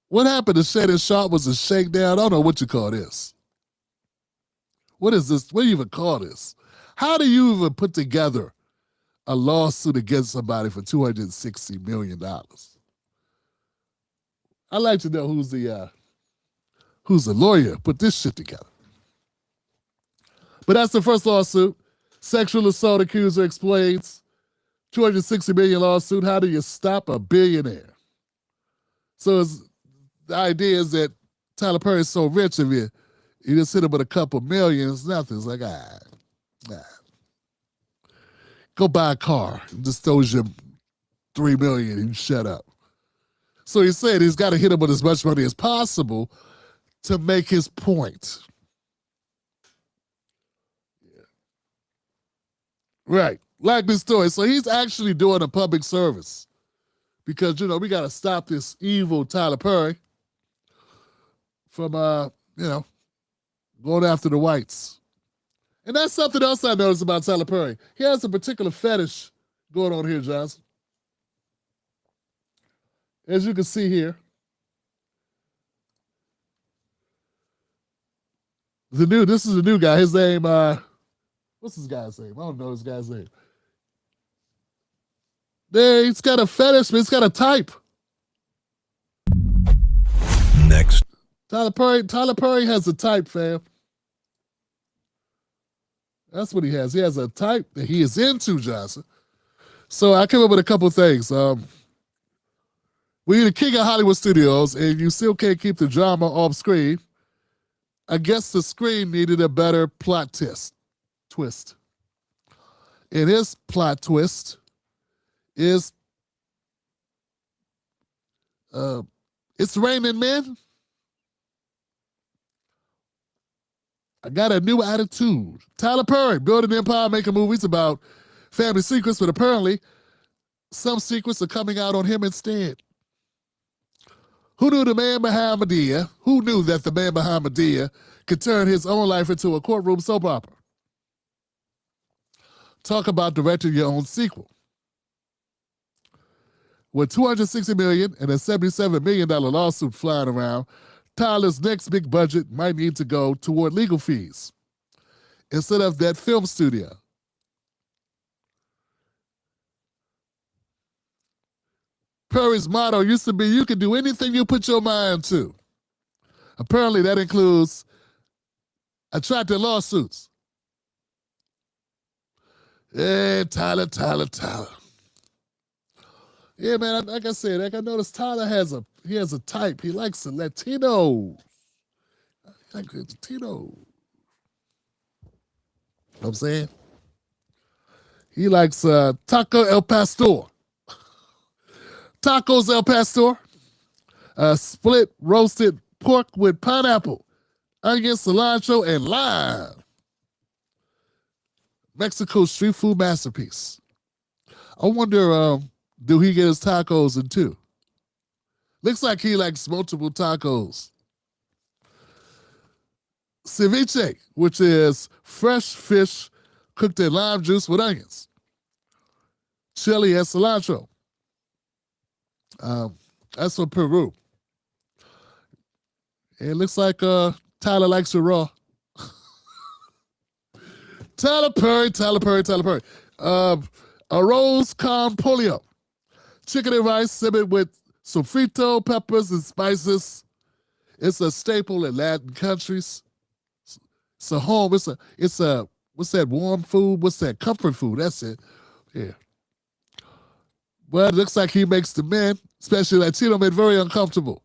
what happened to Shannon Sharp was a shakedown. I don't know what you call this. What is this? What do you even call this? How do you even put together a lawsuit against somebody for $260 million? I'd like to know who's the lawyer put this shit together. But that's the first lawsuit. Sexual assault accuser explains $260 million lawsuit. How do you stop a billionaire? So the idea is that Tyler Perry is so rich, if you just hit him with a couple million, it's nothing. It's like, go buy a car. It just throws you $3 million and you shut up. So he said he's got to hit him with as much money as possible to make his point. Yeah. Right. Like this story. So he's actually doing a public service because, we got to stop this evil Tyler Perry from, going after the whites. And that's something else I noticed about Tyler Perry. He has a particular fetish going on here, Johnson. As you can see here, this is the new guy. His name, what's this guy's name? I don't know his guy's name. There, he's got a fetish, but he's got a type. Next. Tyler Perry has a type, fam. That's what he has. He has a type that he is into, Johnson. So I came up with a couple things. We're the king of Hollywood studios, and you still can't keep the drama off screen. I guess the screen needed a better plot twist. And his plot twist is it's raining men. I got a new attitude. Tyler Perry, building an empire, making movies about family secrets, but apparently some secrets are coming out on him instead. Who knew that the man behind Medea could turn his own life into a courtroom soap opera? Talk about directing your own sequel. With $260 million and a $77 million lawsuit flying around, Tyler's next big budget might need to go toward legal fees instead of that film studio. Perry's motto used to be, you can do anything you put your mind to. Apparently that includes attracting lawsuits. Yeah, Tyler. Yeah, man, like I said, I noticed Tyler has a type. He likes a Latino. He likes a Latino. You know what I'm saying? He likes Taco El Pastor. Tacos El Pastor. Split roasted pork with pineapple, onion, cilantro, and lime. Mexico's street food masterpiece. I wonder, do he get his tacos in two? Looks like he likes multiple tacos. Ceviche, which is fresh fish cooked in lime juice with onions, chili, and cilantro. That's from Peru. It looks like Tyler likes it raw. Tyler Perry. Arroz con pollo. Chicken and rice simmered with sofrito, peppers, and spices. It's a staple in Latin countries. It's a home. It's a what's that warm food? What's that comfort food? That's it. Yeah. Well, it looks like he makes the men, especially Latino men, very uncomfortable.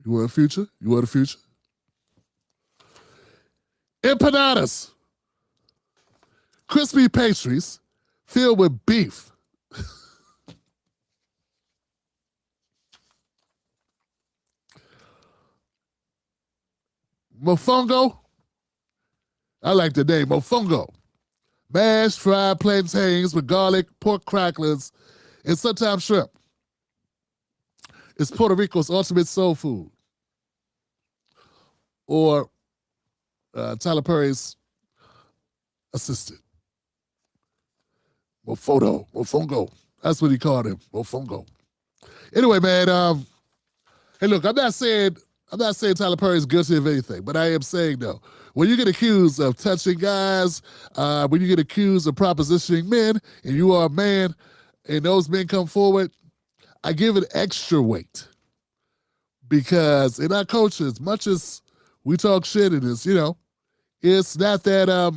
You want a future? Empanadas. Crispy pastries filled with beef. Mofongo. I like the name, mofongo. Mashed fried plantains with garlic, pork cracklers, and sometimes shrimp. It's Puerto Rico's ultimate soul food. Or Tyler Perry's assistant. Mofongo. That's what he called him, mofongo. Anyway, man, hey, look, I'm not saying Tyler Perry's guilty of anything, but I am saying, though, when you get accused of touching guys, when you get accused of propositioning men, and you are a man, and those men come forward, I give it extra weight. Because in our culture, as much as we talk shit and it's, it's not that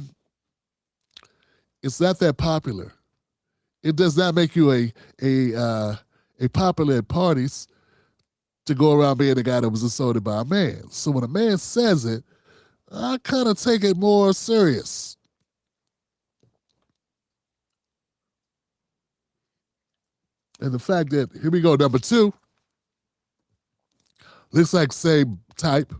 popular. It does not make you a popular at parties to go around being the guy that was assaulted by a man. So when a man says it, I kind of take it more serious. And the fact that, here we go, number 2, looks like same type.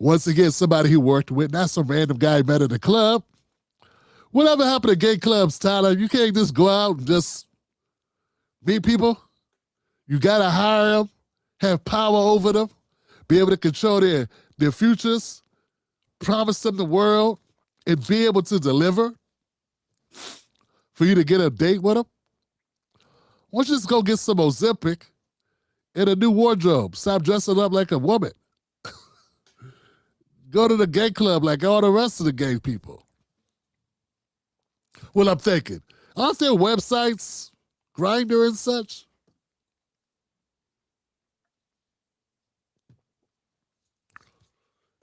Once again, somebody he worked with, not some random guy he met at a club. Whatever happened to gay clubs, Tyler? You can't just go out and just meet people. You got to hire them, have power over them, be able to control their futures, promise them the world, and be able to deliver for you to get a date with them. Why don't you just go get some Ozempic and a new wardrobe? Stop dressing up like a woman. Go to the gay club like all the rest of the gay people. Well, I'm thinking, aren't there websites, Grinder and such?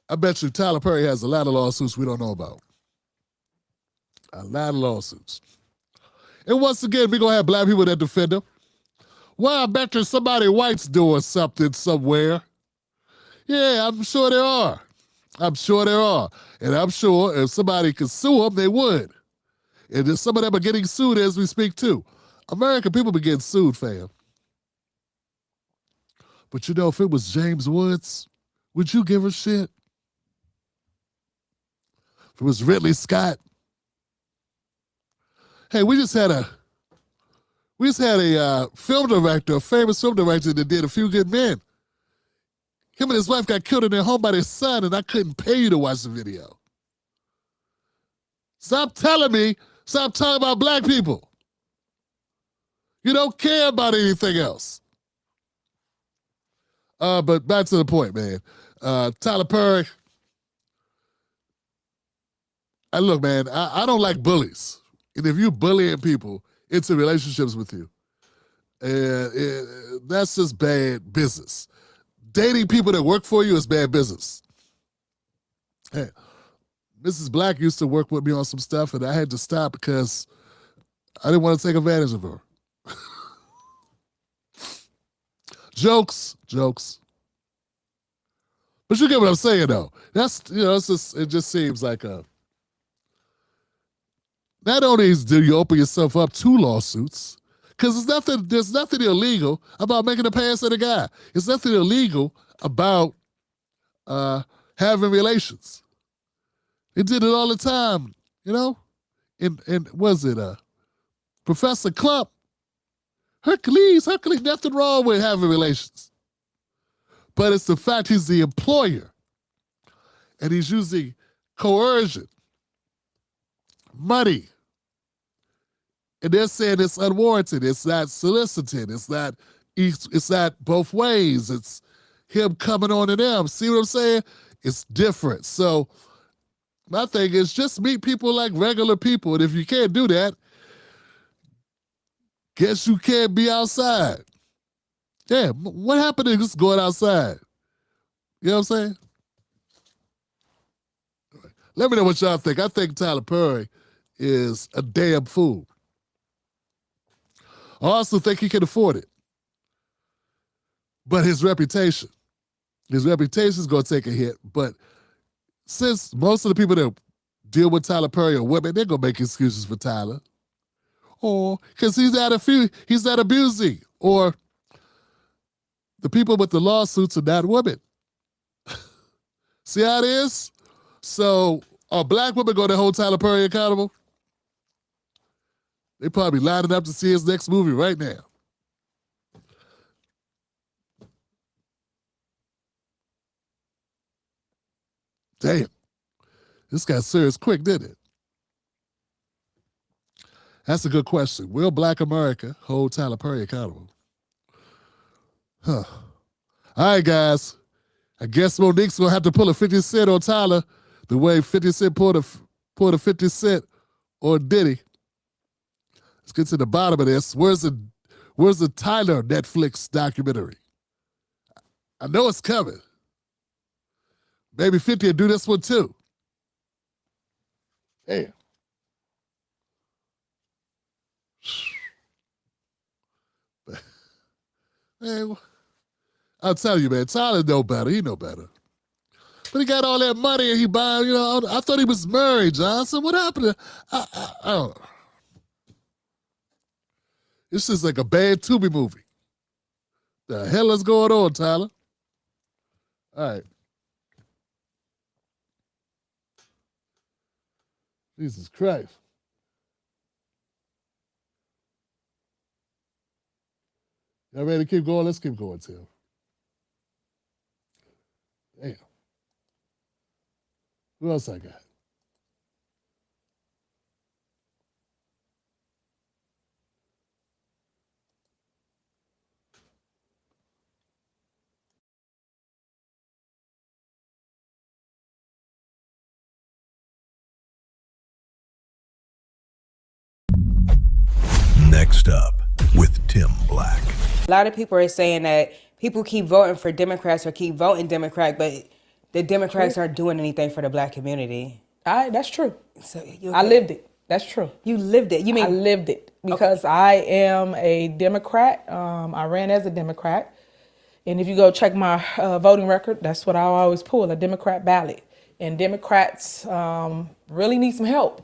I bet you Tyler Perry has a lot of lawsuits we don't know about. A lot of lawsuits. And once again, we're going to have black people that defend him. Well, I bet you somebody white's doing something somewhere. Yeah, I'm sure there are. I'm sure there are. And I'm sure if somebody could sue them, they would. And there's some of them are getting sued as we speak too. American people be getting sued, fam. But you know, if it was James Woods, would you give a shit? If it was Ridley Scott. Hey, we just had a film director, a famous film director that did A Few Good Men. Him and his wife got killed in their home by their son, and I couldn't pay you to watch the video. Stop telling me, stop talking about black people. You don't care about anything else. But back to the point, man. Tyler Perry. Look, man, I don't like bullies. And if you're bullying people into relationships with you, that's just bad business. Dating people that work for you is bad business. Hey, Mrs. Black used to work with me on some stuff, and I had to stop because I didn't want to take advantage of her. Jokes. But you get what I'm saying, though. That's, it just seems like not only do you open yourself up to lawsuits, because there's nothing illegal about making a pass at a guy. There's nothing illegal about having relations. They did it all the time, And was it Professor Klump? Hercules, nothing wrong with having relations. But it's the fact he's the employer. And he's using coercion, money. And they're saying it's unwarranted. It's not solicited. It's not both ways. It's him coming on to them. See what I'm saying? It's different. So my thing is just meet people like regular people. And if you can't do that, guess you can't be outside. Yeah, what happened to just going outside? You know what I'm saying? Let me know what y'all think. I think Tyler Perry is a damn fool. I also think he can afford it. But his reputation is going to take a hit. But since most of the people that deal with Tyler Perry are women, they're going to make excuses for Tyler. Or because he's not abusing. Or the people with the lawsuits are not women. See how it is? So are black women going to hold Tyler Perry accountable? They probably lining up to see his next movie right now. Damn. This got serious quick, didn't it? That's a good question. Will Black America hold Tyler Perry accountable? Huh. All right, guys. I guess Monique's going to have to pull a 50 Cent on Tyler the way 50 Cent pulled a 50 Cent on Diddy. Let's get to the bottom of this. Where's the Tyler Netflix documentary? I know it's coming. Maybe 50 will do this one too. Damn. Man, I'll tell you, man, Tyler know better. He know better. But he got all that money and he buying, I thought he was married, Johnson. What happened? I don't know. This is like a bad Tubi movie. The hell is going on, Tyler? All right. Jesus Christ. Y'all ready to keep going? Let's keep going, Tim. Damn. Who else I got? Up with Tim Black. A lot of people are saying that people keep voting for Democrats or keep voting Democrat, but the Democrats aren't doing anything for the black community. That's true. So I lived it. That's true. You lived it. You mean I lived it because I am a Democrat. I ran as a Democrat. And if you go check my voting record, that's what I always pull, a Democrat ballot. And Democrats really need some help.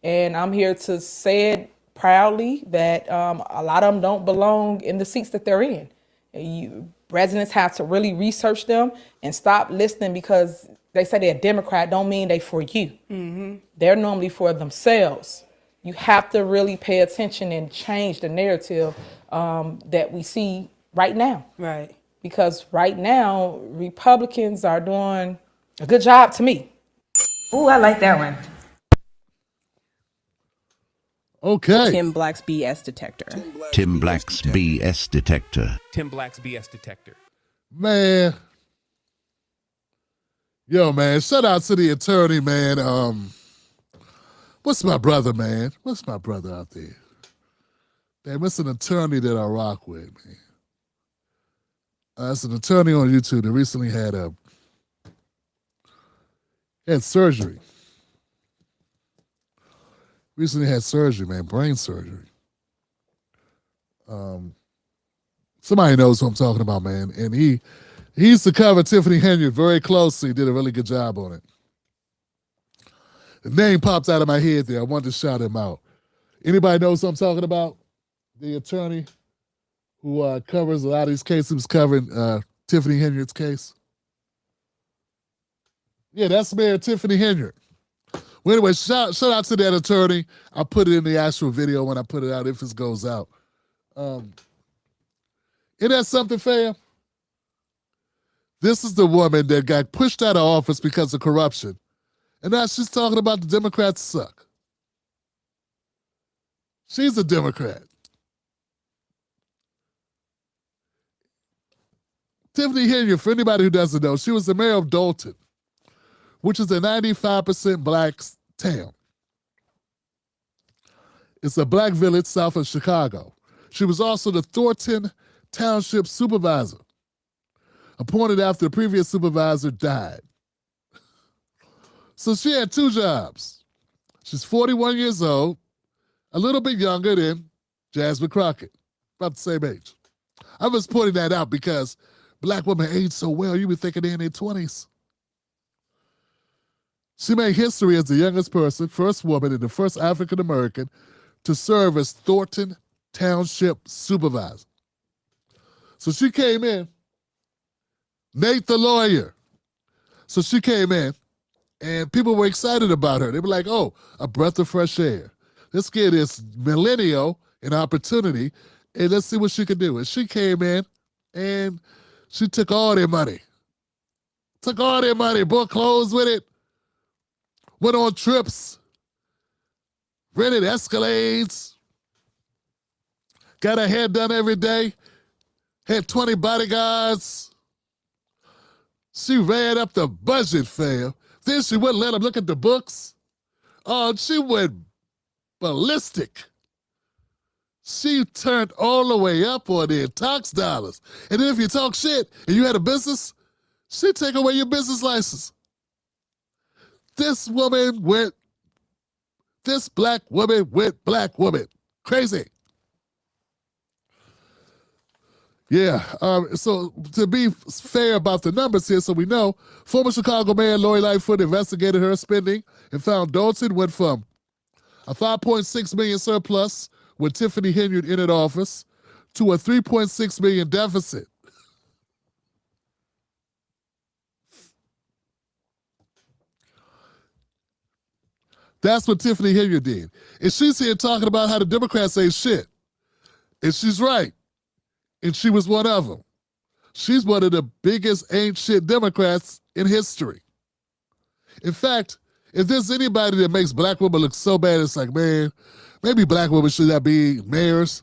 And I'm here to say it proudly that a lot of them don't belong in the seats that they're in. Residents have to really research them and stop listening because they say they're a Democrat, don't mean they for you. Mm-hmm. They're normally for themselves. You have to really pay attention and change the narrative that we see right now. right? Because right now, Republicans are doing a good job to me. Ooh, I like that one. Okay. Tim Black's BS detector. Tim Black's BS detector. Tim Black's BS detector. Man. Yo, man, shout out to the attorney, man. What's my brother, man? What's my brother out there? Damn, it's an attorney that I rock with, man. It's an attorney on YouTube that recently had surgery. Recently had surgery, man, brain surgery. Somebody knows who I'm talking about, man. And he used to cover Tiffany Henyard very closely. Did a really good job on it. The name pops out of my head there. I wanted to shout him out. Anybody knows who I'm talking about? The attorney who covers a lot of these cases. He was covering Tiffany Henyard's case. Yeah, that's Mayor Tiffany Henyard. Well, anyway, shout out to that attorney. I'll put it in the actual video when I put it out, if it goes out. Isn't that something, fam? This is the woman that got pushed out of office because of corruption. And now she's talking about the Democrats suck. She's a Democrat. Tiffany Henyard, for anybody who doesn't know, she was the mayor of Dalton, which is a 95% black town. It's a black village south of Chicago. She was also the Thornton Township supervisor, appointed after the previous supervisor died. So she had two jobs. She's 41 years old, a little bit younger than Jasmine Crockett, about the same age. I'm just pointing that out because black women age so well, you be thinking they're in their 20s. She made history as the youngest person, first woman, and the first African-American to serve as Thornton Township supervisor. So she came in, Nate the lawyer. So she came in, and people were excited about her. They were like, oh, a breath of fresh air. Let's give this millennial an opportunity, and let's see what she can do. And she came in, and she took all their money. Bought clothes with it, went on trips, rented Escalades, got her hair done every day, had 20 bodyguards. She ran up the budget, fam. Then she wouldn't let them look at the books. Oh, she went ballistic. She turned all the way up on their tax dollars. And then if you talk shit and you had a business, she'd take away your business license. This black woman went black woman. Crazy. Yeah, so to be fair about the numbers here, so we know, former Chicago Mayor Lori Lightfoot investigated her spending and found Dalton went from a $5.6 million surplus when Tiffany Henyard entered office to a $3.6 million deficit. That's what Tiffany Henyard did. And she's here talking about how the Democrats ain't shit. And she's right. And she was one of them. She's one of the biggest ain't shit Democrats in history. In fact, if there's anybody that makes black women look so bad, it's like, man, maybe black women should not be mayors.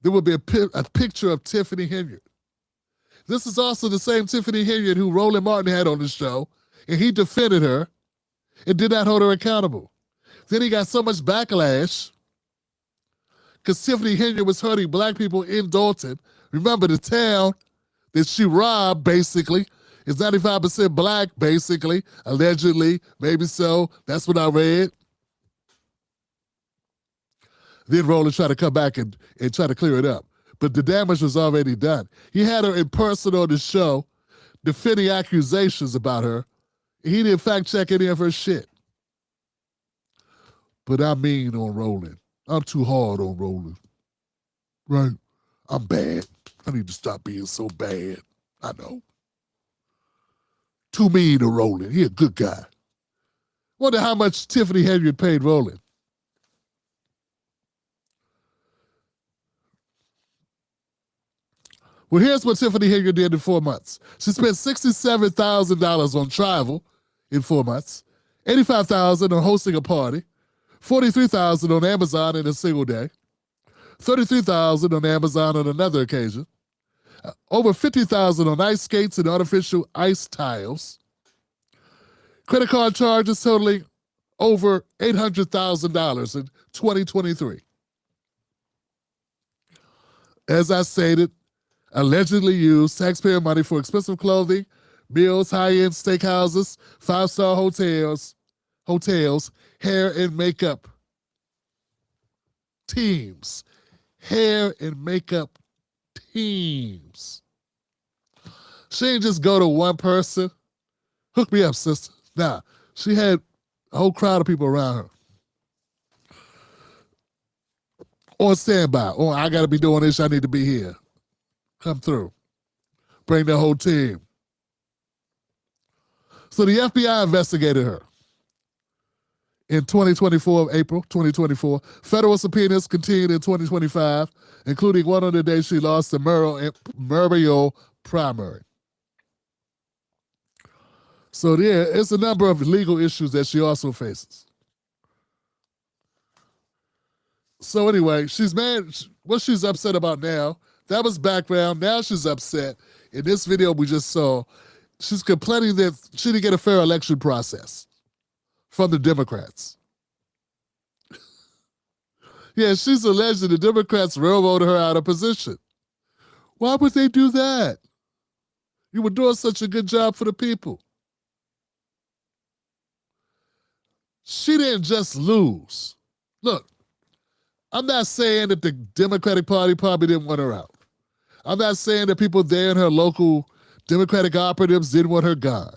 There would be a picture of Tiffany Henyard. This is also the same Tiffany Henyard who Roland Martin had on the show, and he defended her and did not hold her accountable. Then he got so much backlash because Tiffany Henry was hurting black people in Dalton. Remember, the town that she robbed, basically, is 95% black, basically, allegedly, maybe so. That's what I read. Then Rowland tried to come back and try to clear it up. But the damage was already done. He had her in person on the show, defending accusations about her. He didn't fact check any of her shit. But I'm mean on Rowland. I'm too hard on Rowland. Right? I'm bad. I need to stop being so bad. I know. Too mean to Rowland. He a good guy. Wonder how much Tiffany Henry paid Rowland. Well, here's what Tiffany Henry did in 4 months. She spent $67,000 on travel in 4 months, $85,000 on hosting a party, $43,000 on Amazon in a single day, $33,000 on Amazon on another occasion, over $50,000 on ice skates and artificial ice tiles, credit card charges totaling over $800,000 in 2023. As I stated, allegedly used taxpayer money for expensive clothing, meals, high-end steakhouses, five-star hotels, hair and makeup teams. Hair and makeup teams. She didn't just go to one person. Hook me up, sister. Nah, she had a whole crowd of people around her. On standby. Or I got to be doing this. I need to be here. Come through. Bring the whole team. So the FBI investigated her. In 2024, April 2024, federal subpoenas continued in 2025, including one on the day she lost the Muriel primary. So there is a number of legal issues that she also faces. So anyway, she's mad. What she's upset about now, that was background. Now she's upset. In this video we just saw, she's complaining that she didn't get a fair election process from the Democrats. Yeah, she's alleged the Democrats railroaded her out of position. Why would they do that? You were doing such a good job for the people. She didn't just lose. Look, I'm not saying that the Democratic Party probably didn't want her out. I'm not saying that people there in her local Democratic operatives didn't want her gone.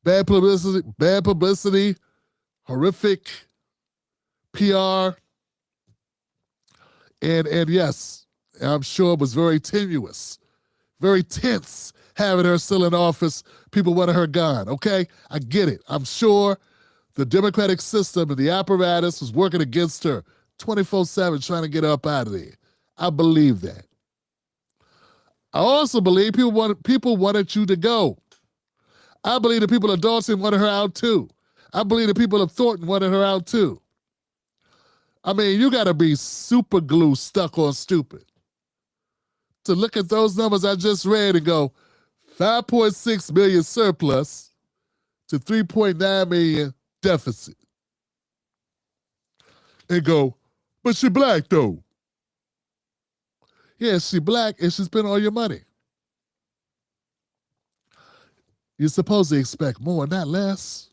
Bad publicity, horrific PR, and yes, I'm sure it was very tenuous, very tense having her still in office. People wanted her gone, okay? I get it. I'm sure the Democratic system and the apparatus was working against her 24/7 trying to get her up out of there. I believe that. I also believe people wanted you to go. I believe the people of Dalton wanted her out too. I believe the people of Thornton wanted her out too. I mean, you got to be super glue stuck on stupid to look at those numbers I just read and go 5.6 million surplus to 3.9 million deficit. And go, but she black though. Yeah, she black and she spent all your money. You're supposed to expect more, not less.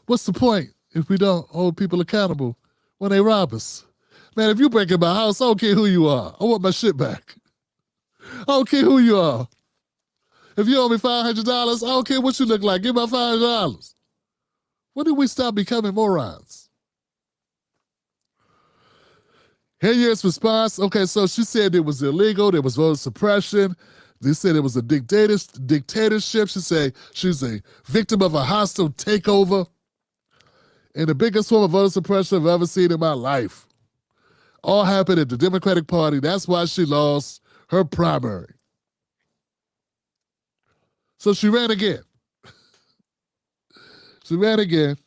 What's the point if we don't hold people accountable when they rob us? Man, if you break in my house, I don't care who you are. I want my shit back. I don't care who you are. If you owe me $500, I don't care what you look like. Give me $500. When did we stop becoming morons? Here's response. Okay, so she said it was illegal. There was voter suppression. They said it was a dictatorship. She said she's a victim of a hostile takeover. And the biggest form of voter suppression I've ever seen in my life. All happened at the Democratic Party. That's why she lost her primary. So she ran again. She ran again.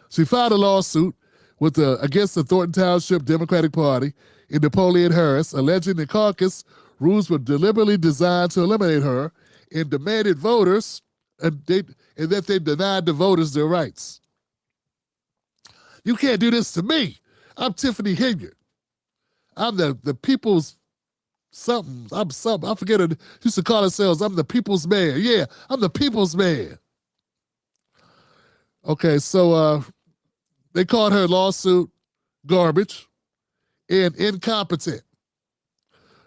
She filed a lawsuit against the Thornton Township Democratic Party in Napoleon Harris, alleging the caucus rules were deliberately designed to eliminate her and demanded voters, and that they denied the voters their rights. You can't do this to me. I'm Tiffany Henyard. I'm the people's something. I'm something. I forget it. Used to call ourselves, I'm the people's mayor. Yeah, I'm the people's mayor. Okay, so they called her lawsuit garbage and incompetent,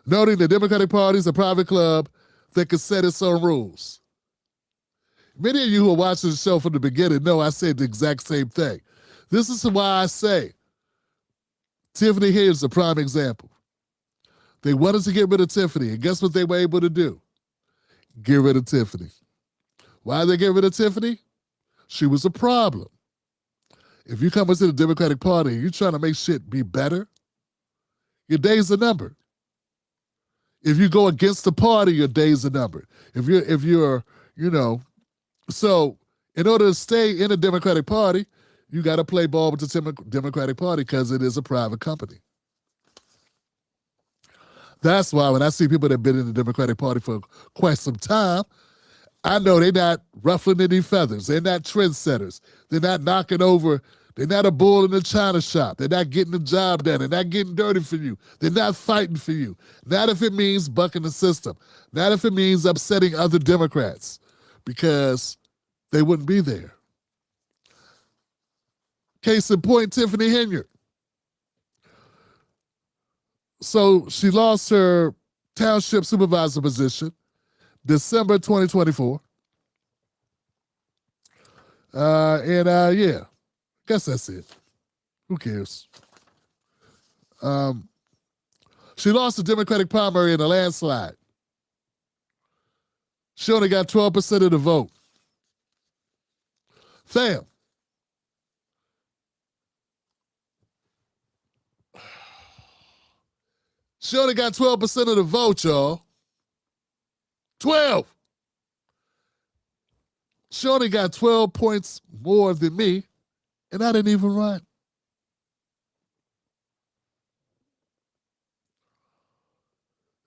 noting the Democratic Party is a private club that can set its own rules. Many of you who are watching the show from the beginning know I said the exact same thing. This is why I say Tiffany here is a prime example. They wanted to get rid of Tiffany, and guess what they were able to do? Get rid of Tiffany. Why did they get rid of Tiffany? She was a problem. If you come into the Democratic Party and you're trying to make shit be better, your days are numbered. If you go against the party, your days are numbered. If you're, so in order to stay in the Democratic Party, you got to play ball with the Democratic Party because it is a private company. That's why when I see people that have been in the Democratic Party for quite some time, I know they're not ruffling any feathers. They're not trendsetters. They're not knocking over. They're not a bull in the china shop. They're not getting the job done. They're not getting dirty for you. They're not fighting for you. Not if it means bucking the system. Not if it means upsetting other Democrats, because they wouldn't be there. Case in point, Tiffany Henyard. So she lost her township supervisor position December 2024. Yeah, guess that's it. Who cares? She lost the Democratic primary in a landslide. She only got 12% of the vote. Fam. She only got 12% of the vote, y'all. 12. She only got 12 points more than me, and I didn't even run.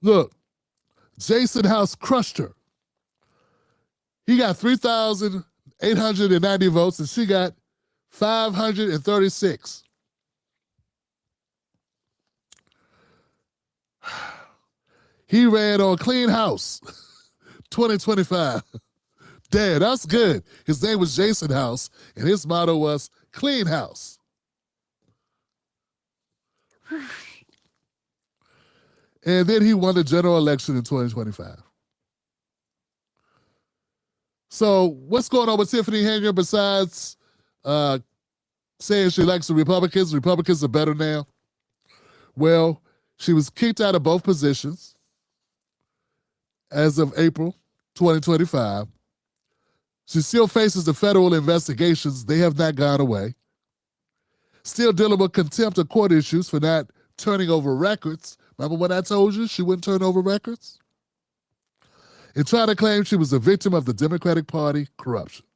Look, Jason House crushed her. He got 3,890 votes, and she got 536. He ran on Clean House 2025. Damn, that's good. His name was Jason House, and his motto was Clean House. And then he won the general election in 2025. So what's going on with Tiffany Henyard besides saying she likes the Republicans? Republicans are better now. Well, she was kicked out of both positions as of April 2025. She still faces the federal investigations. They have not gone away. Still dealing with contempt of court issues for not turning over records. Remember when I told you she wouldn't turn over records? And trying to claim she was a victim of the Democratic Party corruption.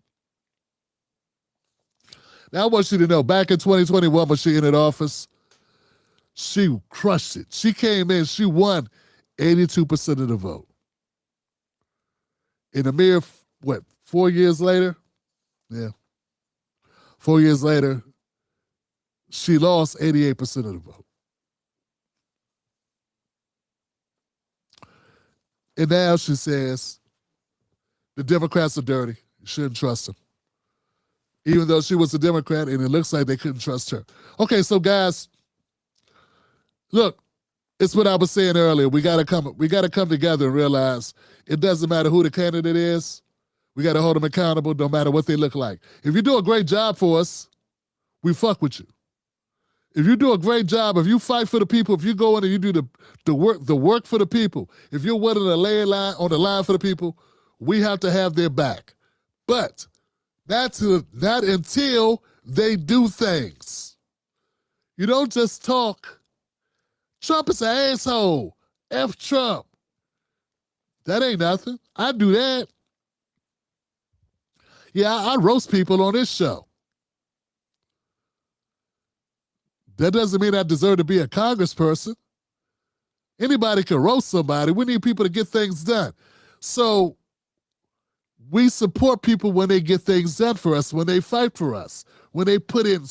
Now I want you to know, back in 2021 when she entered office, she crushed it. She came in, she won 82% of the vote. In a mere, 4 years later? Yeah. 4 years later, she lost 88% of the vote. And now she says the Democrats are dirty. You shouldn't trust them. Even though she was a Democrat and it looks like they couldn't trust her. Okay, so guys, look, it's what I was saying earlier. We gotta come together and realize it doesn't matter who the candidate is. We gotta hold them accountable no matter what they look like. If you do a great job for us, we fuck with you. If you do a great job, if you fight for the people, if you go in and you do the work for the people, if you're willing to lay on the line for the people, we have to have their back. But not until they do things. You don't just talk. Trump is an asshole. F Trump. That ain't nothing. I do that. Yeah, I roast people on this show. That doesn't mean I deserve to be a congressperson. Anybody can roast somebody. We need people to get things done. So we support people when they get things done for us, when they fight for us, when they put in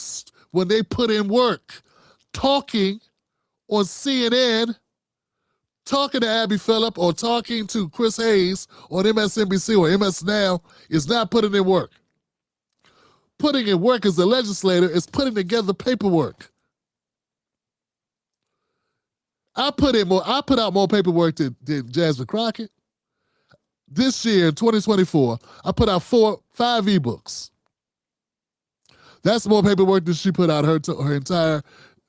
when they put in work, talking on CNN, talking to Abby Phillip or talking to Chris Hayes on MSNBC or MS Now is not putting in work. Putting in work as a legislator is putting together paperwork. I put out more paperwork than Jasmine Crockett. This year, in 2024, I put out 5 ebooks. That's more paperwork than she put out her entire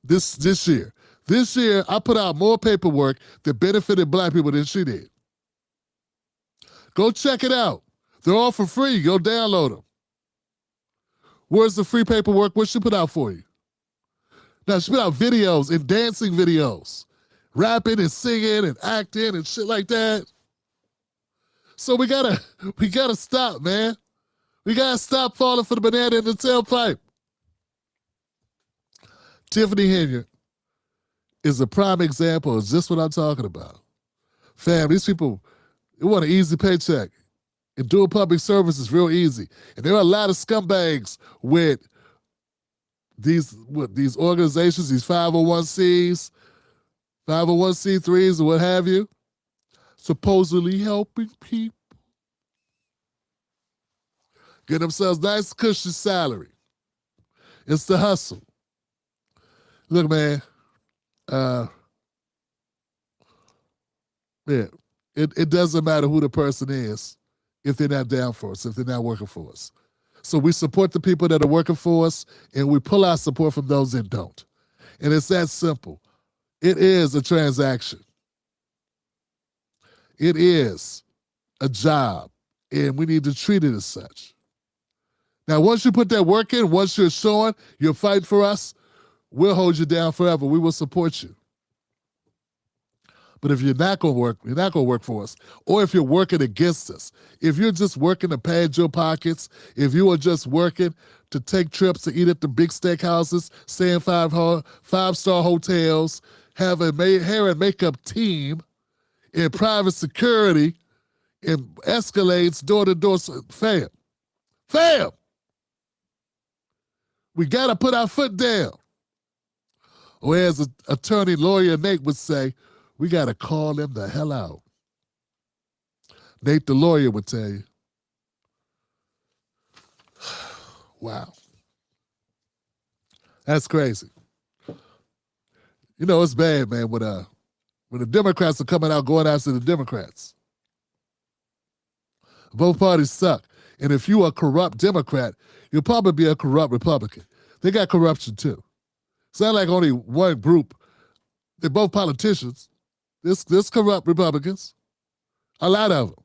this year. This year, I put out more paperwork that benefited black people than she did. Go check it out. They're all for free. Go download them. Where's the free paperwork? What she put out for you? Now, she put out videos and dancing videos, rapping and singing and acting and shit like that. So we gotta stop, man. We gotta stop falling for the banana in the tailpipe. Tiffany Henyard is a prime example of just what I'm talking about. Fam, these people, they want an easy paycheck. And doing public service is real easy. And there are a lot of scumbags with these organizations, these 501c3s, or what have you, supposedly helping people get themselves nice cushy salary. It's the hustle. Look, man, it doesn't matter who the person is if they're not down for us, if they're not working for us. So we support the people that are working for us, and we pull our support from those that don't. And it's that simple. It is a transaction. It is a job, and we need to treat it as such. Now, once you put that work in, once you're showing you're fighting for us, we'll hold you down forever. We will support you. But if you're not going to work, you're not going to work for us. Or if you're working against us, if you're just working to pad your pockets, if you are just working to take trips to eat at the big steakhouses, stay in five-star hotels, have a hair and makeup team, in private security, in Escalades, door-to-door, fam, we got to put our foot down. Or as attorney lawyer Nate would say, we got to call them the hell out. Nate the lawyer would tell you. Wow. That's crazy. You know, it's bad, man, when the Democrats are coming out going after the Democrats. Both parties suck. And if you are a corrupt Democrat, you'll probably be a corrupt Republican. They got corruption too. It's not like only one group. They're both politicians. There's corrupt Republicans. A lot of them.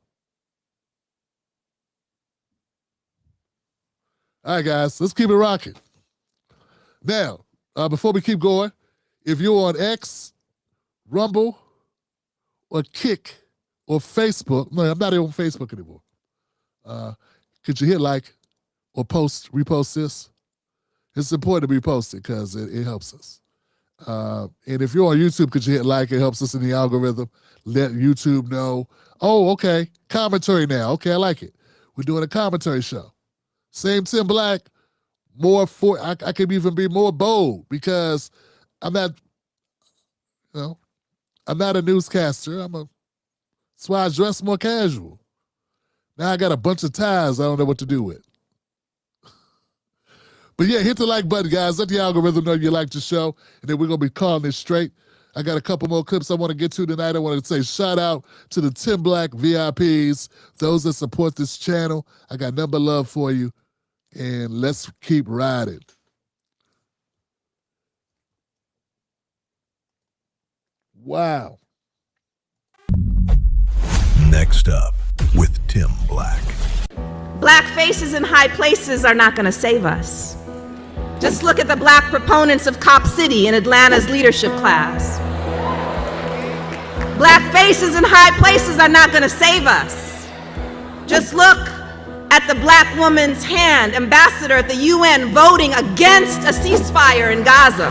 All right, guys, let's keep it rocking. Now, before we keep going, if you're on X, Rumble, or Kick, or Facebook, no, I'm not even on Facebook anymore. Could you hit like or repost this? It's important to repost it because it helps us. And if you're on YouTube, could you hit like? It helps us in the algorithm. Let YouTube know. Oh, okay. Commentary now. Okay, I like it. We're doing a commentary show. Same Tim Black. I could even be more bold because I'm not a newscaster. That's why I dress more casual. Now I got a bunch of ties I don't know what to do with. But yeah, hit the like button, guys. Let the algorithm know you like the show, and then we're going to be calling it straight. I got a couple more clips I want to get to tonight. I want to say shout out to the Tim Black VIPs, those that support this channel. I got number love for you, and let's keep riding. Wow. Next up with Tim Black. Black faces in high places are not going to save us. Just look at the black proponents of Cop City in Atlanta's leadership class. Black faces in high places are not going to save us. Just look at the black woman's hand, ambassador at the UN, voting against a ceasefire in Gaza.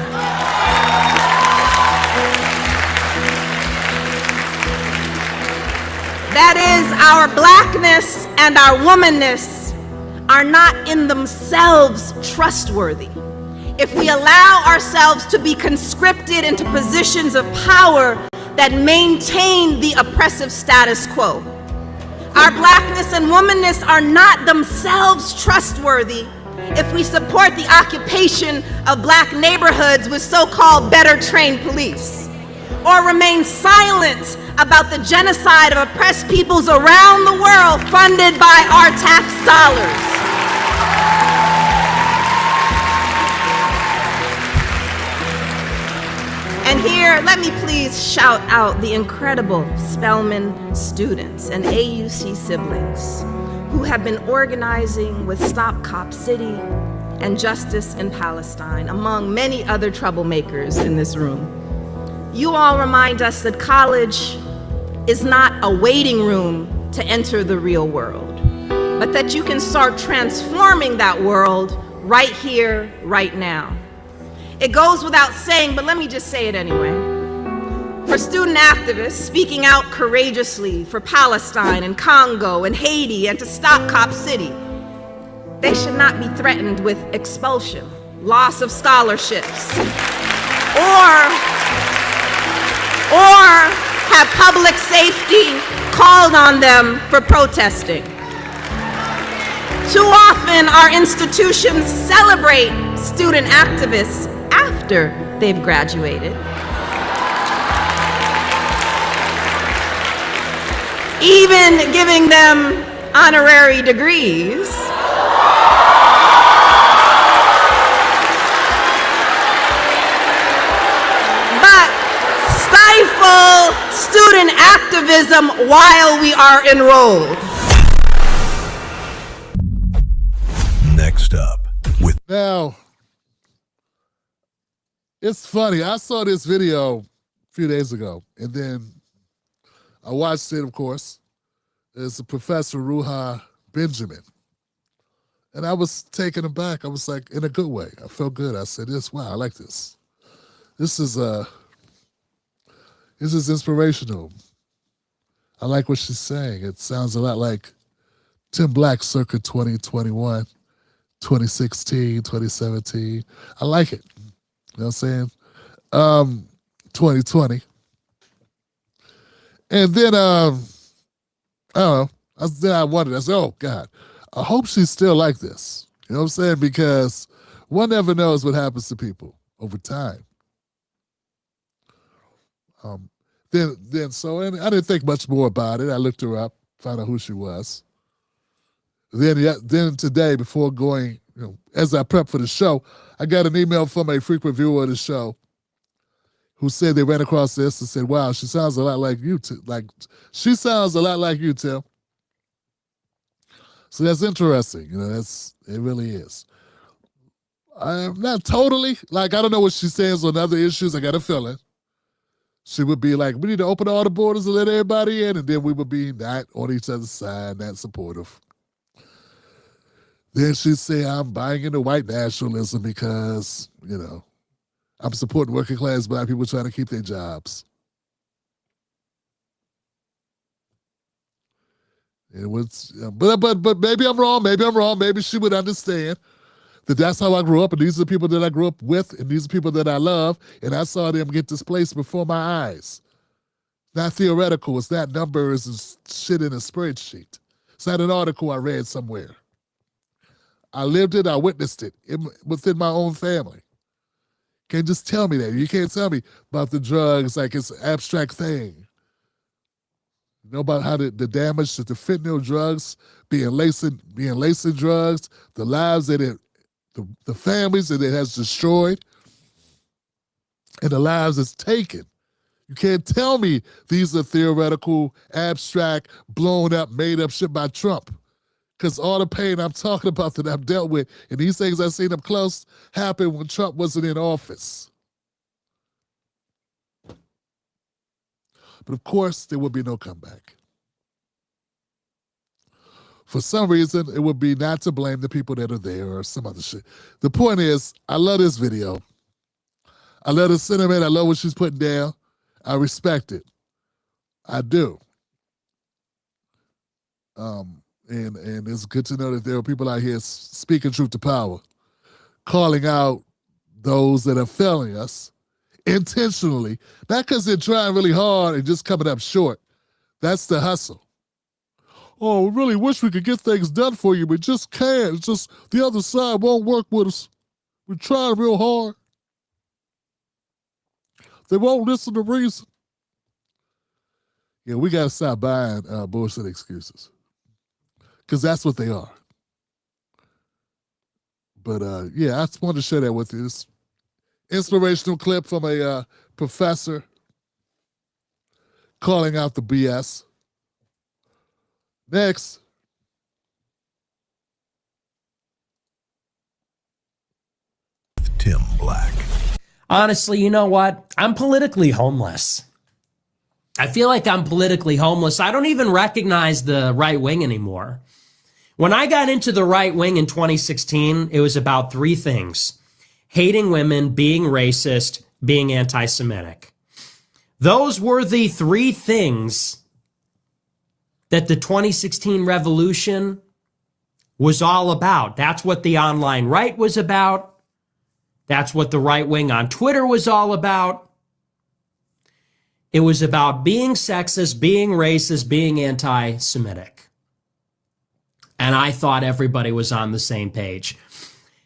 That is, our blackness and our womanness are not in themselves trustworthy. if we allow ourselves to be conscripted into positions of power that maintain the oppressive status quo. Our blackness and womanness are not themselves trustworthy if we support the occupation of black neighborhoods with so-called better trained police, or remain silent about the genocide of oppressed peoples around the world funded by our tax dollars. And here, let me please shout out the incredible Spelman students and AUC siblings who have been organizing with Stop Cop City and Justice in Palestine, among many other troublemakers in this room. You all remind us that college is not a waiting room to enter the real world, but that you can start transforming that world right here, right now. It goes without saying, but let me just say it anyway. For student activists speaking out courageously for Palestine and Congo and Haiti and to stop Cop City, they should not be threatened with expulsion, loss of scholarships, or have public safety called on them for protesting. Too often, our institutions celebrate student activists after they've graduated, even giving them honorary degrees. But stifle student activism while we are enrolled. Next up, with Now, it's funny. I saw this video a few days ago, and then I watched it, of course. It's a Professor Ruha Benjamin. And I was taken aback. I was like, in a good way. I felt good. I said, wow, I like this. This is inspirational. I like what she's saying. It sounds a lot like Tim Black circa 2021, 2016, 2017. I like it. You know what I'm saying? 2020. And then, I don't know. I wondered, I said, oh, God, I hope she's still like this. You know what I'm saying? Because one never knows what happens to people over time. And I didn't think much more about it. I looked her up, found out who she was. Then today, before going, as I prepped for the show, I got an email from a frequent viewer of the show who said they ran across this and said, wow, she sounds a lot like you, she sounds a lot like you, Tim. So that's interesting. It really is. I'm not totally, I don't know what she says on other issues. I got a feeling she would be like, we need to open all the borders and let everybody in, and then we would be not on each other's side, not supportive. Then she'd say, I'm buying into white nationalism because, I'm supporting working class black people trying to keep their jobs. It was, but maybe I'm wrong. Maybe I'm wrong. Maybe she would understand that that's how I grew up, and these are the people that I grew up with, and these are people that I love, and I saw them get displaced before my eyes. Not theoretical. It's not numbers and shit in a spreadsheet. It's not an article I read somewhere. I lived it. I witnessed it within my own family. Can't just tell me that. You can't tell me about the drugs like it's an abstract thing. You know about how the damage that the fentanyl drugs being lacing drugs, the lives that the families that it has destroyed, and the lives it's taken. You can't tell me these are theoretical, abstract, blown up, made up shit by Trump. Because all the pain I'm talking about that I've dealt with, and these things I've seen up close, happened when Trump wasn't in office. But of course, there would be no comeback. For some reason, it would be not to blame the people that are there or some other shit. The point is, I love this video. I love the sentiment. I love what she's putting down. I respect it. I do. And it's good to know that there are people out here speaking truth to power, calling out those that are failing us intentionally, not because they're trying really hard and just coming up short. That's the hustle. Oh, we really wish we could get things done for you, but just can't. It's just the other side won't work with us. We're trying real hard. They won't listen to reason. Yeah, we got to stop buying bullshit excuses, because that's what they are. But yeah, I just wanted to share that with you. This inspirational clip from a professor calling out the BS. Next. Tim Black. Honestly, you know what? I'm politically homeless. I feel like I'm politically homeless. I don't even recognize the right wing anymore. When I got into the right wing in 2016, it was about three things: hating women, being racist, being anti-Semitic. Those were the three things that the 2016 revolution was all about. That's what the online right was about. That's what the right wing on Twitter was all about. It was about being sexist, being racist, being anti-Semitic. And I thought everybody was on the same page.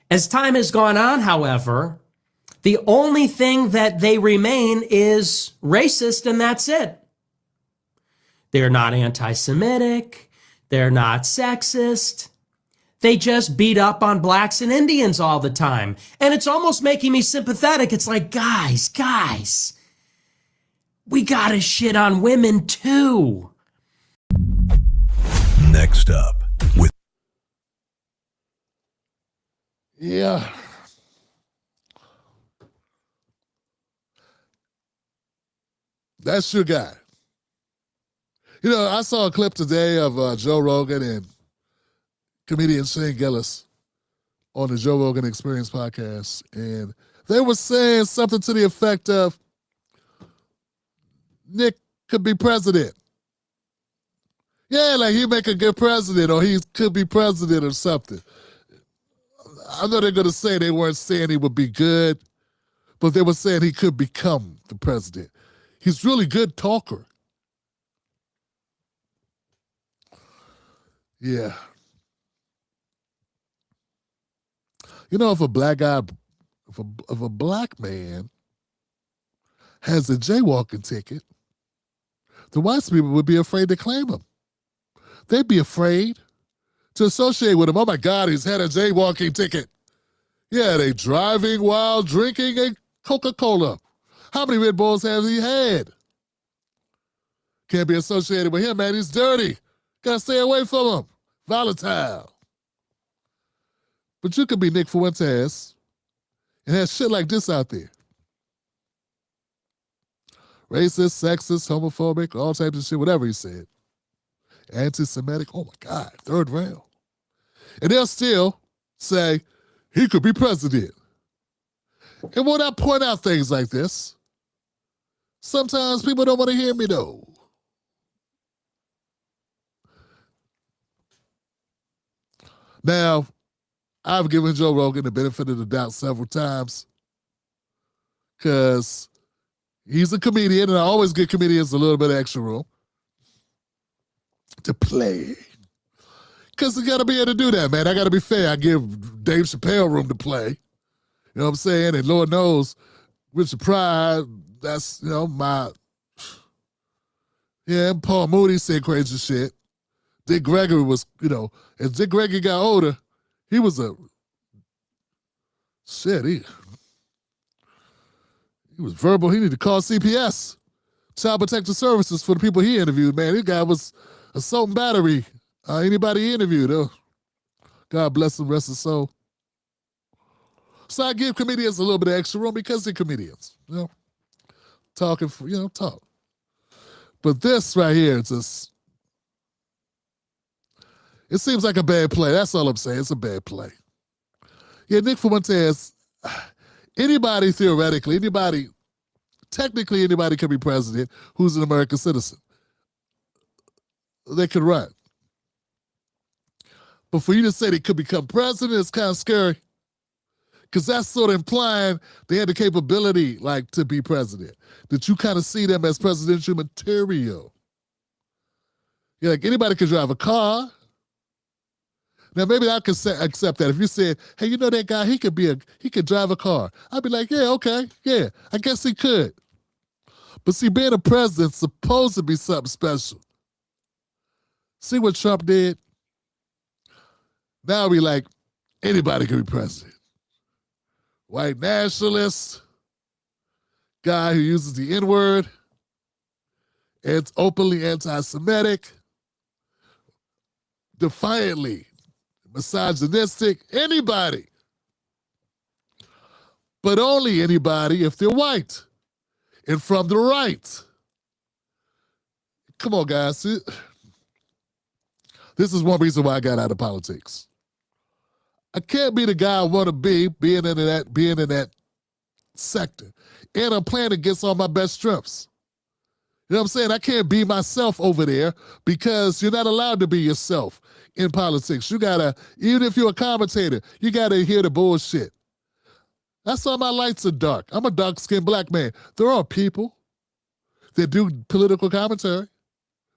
As time has gone on, however, the only thing that they remain is racist, and that's it. They're not anti-Semitic. They're not sexist. They just beat up on blacks and Indians all the time. And it's almost making me sympathetic. It's like, guys, we gotta shit on women too. Next up with Yeah. That's your guy. You know, I saw a clip today of Joe Rogan and comedian Shane Gillis on the Joe Rogan Experience podcast, and they were saying something to the effect of, Nick could be president. Yeah, like he'd make a good president, or he could be president or something. I know they're going to say they weren't saying he would be good, but they were saying he could become the president. He's really good talker. Yeah. You know, if a black guy, if a black man has a jaywalking ticket, the white people would be afraid to claim him. They'd be afraid to associate with him. Oh my God, he's had a jaywalking ticket. Yeah, they driving while drinking a Coca-Cola. How many Red Bulls has he had? Can't be associated with him, man. He's dirty. Gotta stay away from him. Volatile. But you could be Nick Fuentes and have shit like this out there. Racist, sexist, homophobic, all types of shit, whatever he said. Anti-Semitic, oh my God, third round. And they'll still say he could be president. And when I point out things like this, sometimes people don't want to hear me though. Now, I've given Joe Rogan the benefit of the doubt several times because he's a comedian, and I always give comedians a little bit of extra room to play. Because you got to be able to do that, man. I got to be fair. I give Dave Chappelle room to play. You know what I'm saying? And Lord knows, Richard Pryor, that's, you know, my... Yeah, Paul Mooney said crazy shit. Dick Gregory was, you know, as Dick Gregory got older, he was a... Shit, he was verbal. He needed to call CPS, Child Protective Services, for the people he interviewed, man. This guy was assault and battery. Anybody he interviewed, God bless him, rest his soul. So I give comedians a little bit of extra room because they're comedians, you know, talking for, you know, talk. But this right here, it's just, it seems like a bad play. That's all I'm saying. It's a bad play. Yeah, Nick Fuentes, anybody theoretically, technically anybody can be president who's an American citizen. They could run. But for you to say they could become president, it's kind of scary. Because that's sort of implying they had the capability, like, to be president. That you kind of see them as presidential material. Yeah, like anybody could drive a car. Now maybe I could accept that if you said, "Hey, you know that guy? He could drive a car." I'd be like, "Yeah, okay, yeah, I guess he could." But see, being a president's supposed to be something special. See what Trump did? Now we like anybody can be president. White nationalist, guy who uses the N-word, it's openly anti-Semitic, defiantly misogynistic, anybody. But only anybody if they're white and from the right. Come on, guys. This is one reason why I got out of politics. I can't be the guy I want to be being in that sector. And I'm playing against all my best strengths. You know what I'm saying? I can't be myself over there because you're not allowed to be yourself in politics. You gotta, even if you're a commentator, you gotta hear the bullshit. That's why my lights are dark. I'm a dark-skinned black man. There are people that do political commentary,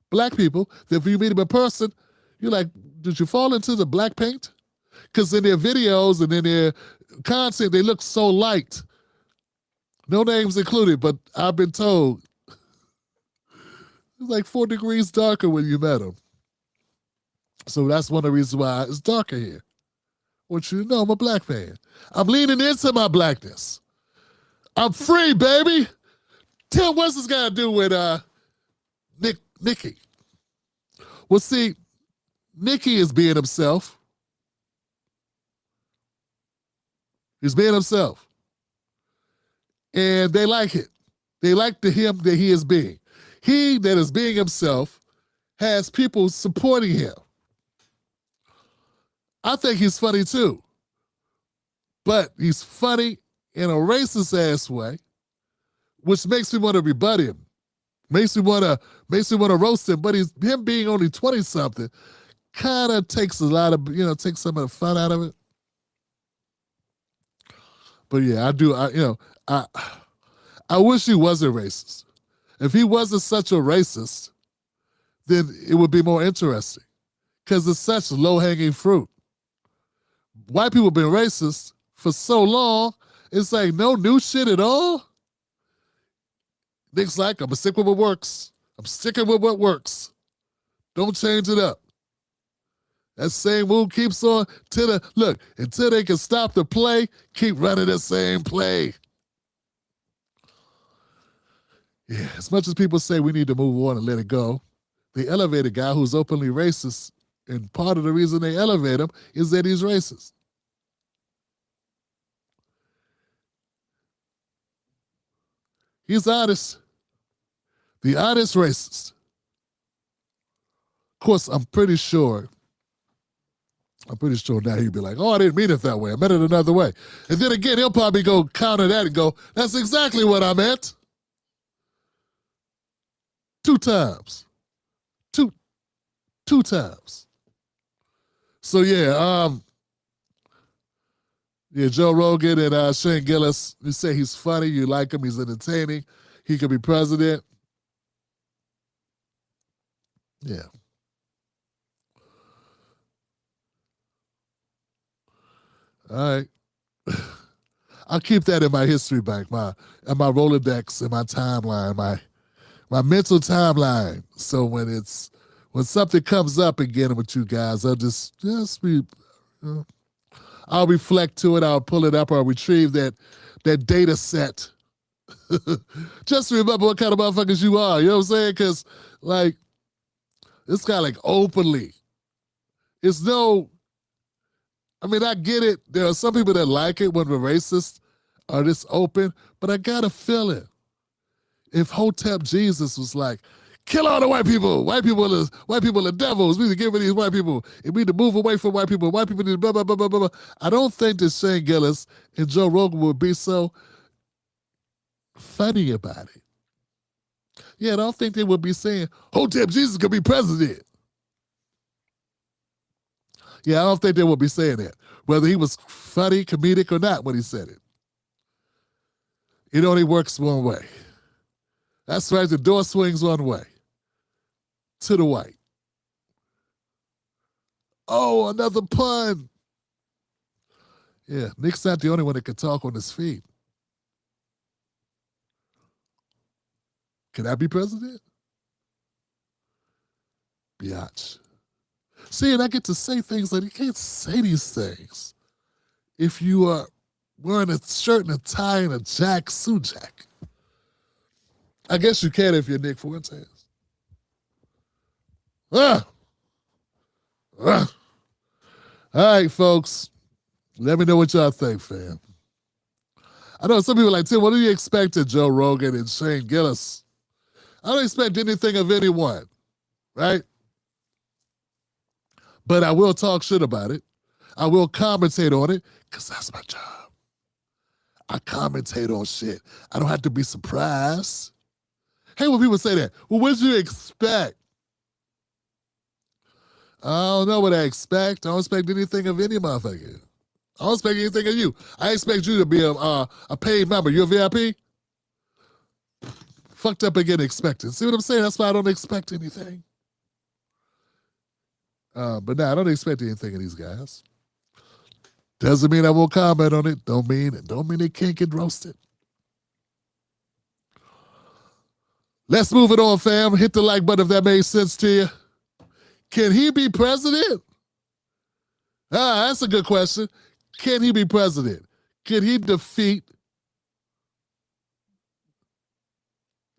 black people, that if you meet them in person, you're like, did you fall into the black paint? Because in their videos and in their content, they look so light. No names included, but I've been told it's like 4 degrees darker when you met them. So that's one of the reasons why it's darker here. I want you to know I'm a black man. I'm leaning into my blackness. I'm free, baby. Tim, what's this got to do with Nikki? Well, see, Nikki is being himself. He's being himself. And they like it. They like the him that he is being. He that is being himself has people supporting him. I think he's funny too. But he's funny in a racist ass way, which makes me want to rebut him. Makes me want to roast him. But him being only 20-something kind of takes a lot of, takes some of the fun out of it. But yeah, I wish he wasn't racist. If he wasn't such a racist, then it would be more interesting. Because it's such low-hanging fruit. White people have been racist for so long, it's like no new shit at all. Nick's like, I'm going to stick with what works. I'm sticking with what works. Don't change it up. That same move keeps on until they can stop the play, keep running the same play. Yeah, as much as people say we need to move on and let it go, they elevate a guy who's openly racist, and part of the reason they elevate him is that he's racist. He's honest. The honest racist. Of course, I'm pretty sure now he'd be like, oh, I didn't mean it that way. I meant it another way. And then again, he'll probably go counter that and go, that's exactly what I meant. 2 times. Two times. So yeah, Joe Rogan and Shane Gillis, you say he's funny, you like him, he's entertaining, he could be president. Yeah. All right. I'll keep that in my history bank, my Rolodex, in my timeline, my mental timeline. So when something comes up again with you guys, I'll just be, I'll reflect to it, I'll pull it up, I'll retrieve that data set. Just remember what kind of motherfuckers you are, you know what I'm saying? Because, like, this guy, like, openly. It's no, I mean, I get it. There are some people that like it when we're racist or this open, but I got a feeling if Hotep Jesus was like, kill all the white people. White people are devils. We need to get rid of these white people. And we need to move away from white people. White people need to blah, blah, blah, blah, blah. I don't think that Shane Gillis and Joe Rogan would be so funny about it. Yeah, I don't think they would be saying, Hotep Jesus could be president. Yeah, I don't think they would be saying that. Whether he was funny, comedic, or not when he said it. It only works one way. That's right, the door swings one way. To the white. Oh, another pun. Yeah, Nick's not the only one that can talk on his feet. Can I be president? Biatch. See, and I get to say things like, you can't say these things if you are wearing a shirt and a tie and a suit jacket. I guess you can if you're Nick Fuentes. All right, folks. Let me know what y'all think, fam. I know some people are like, Tim, what do you expect of Joe Rogan and Shane Gillis? I don't expect anything of anyone, right? But I will talk shit about it. I will commentate on it, because that's my job. I commentate on shit. I don't have to be surprised. Hey, when people say that, well, what did you expect? I don't know what I expect. I don't expect anything of any motherfucker. I don't expect anything of you. I expect you to be a paid member. You a VIP? Fucked up again expected. See what I'm saying? That's why I don't expect anything. But nah, I don't expect anything of these guys. Doesn't mean I won't comment on it. Don't mean they can't get roasted. Let's move it on, fam. Hit the like button if that made sense to you. Can he be president? That's a good question. Can he be president? Can he defeat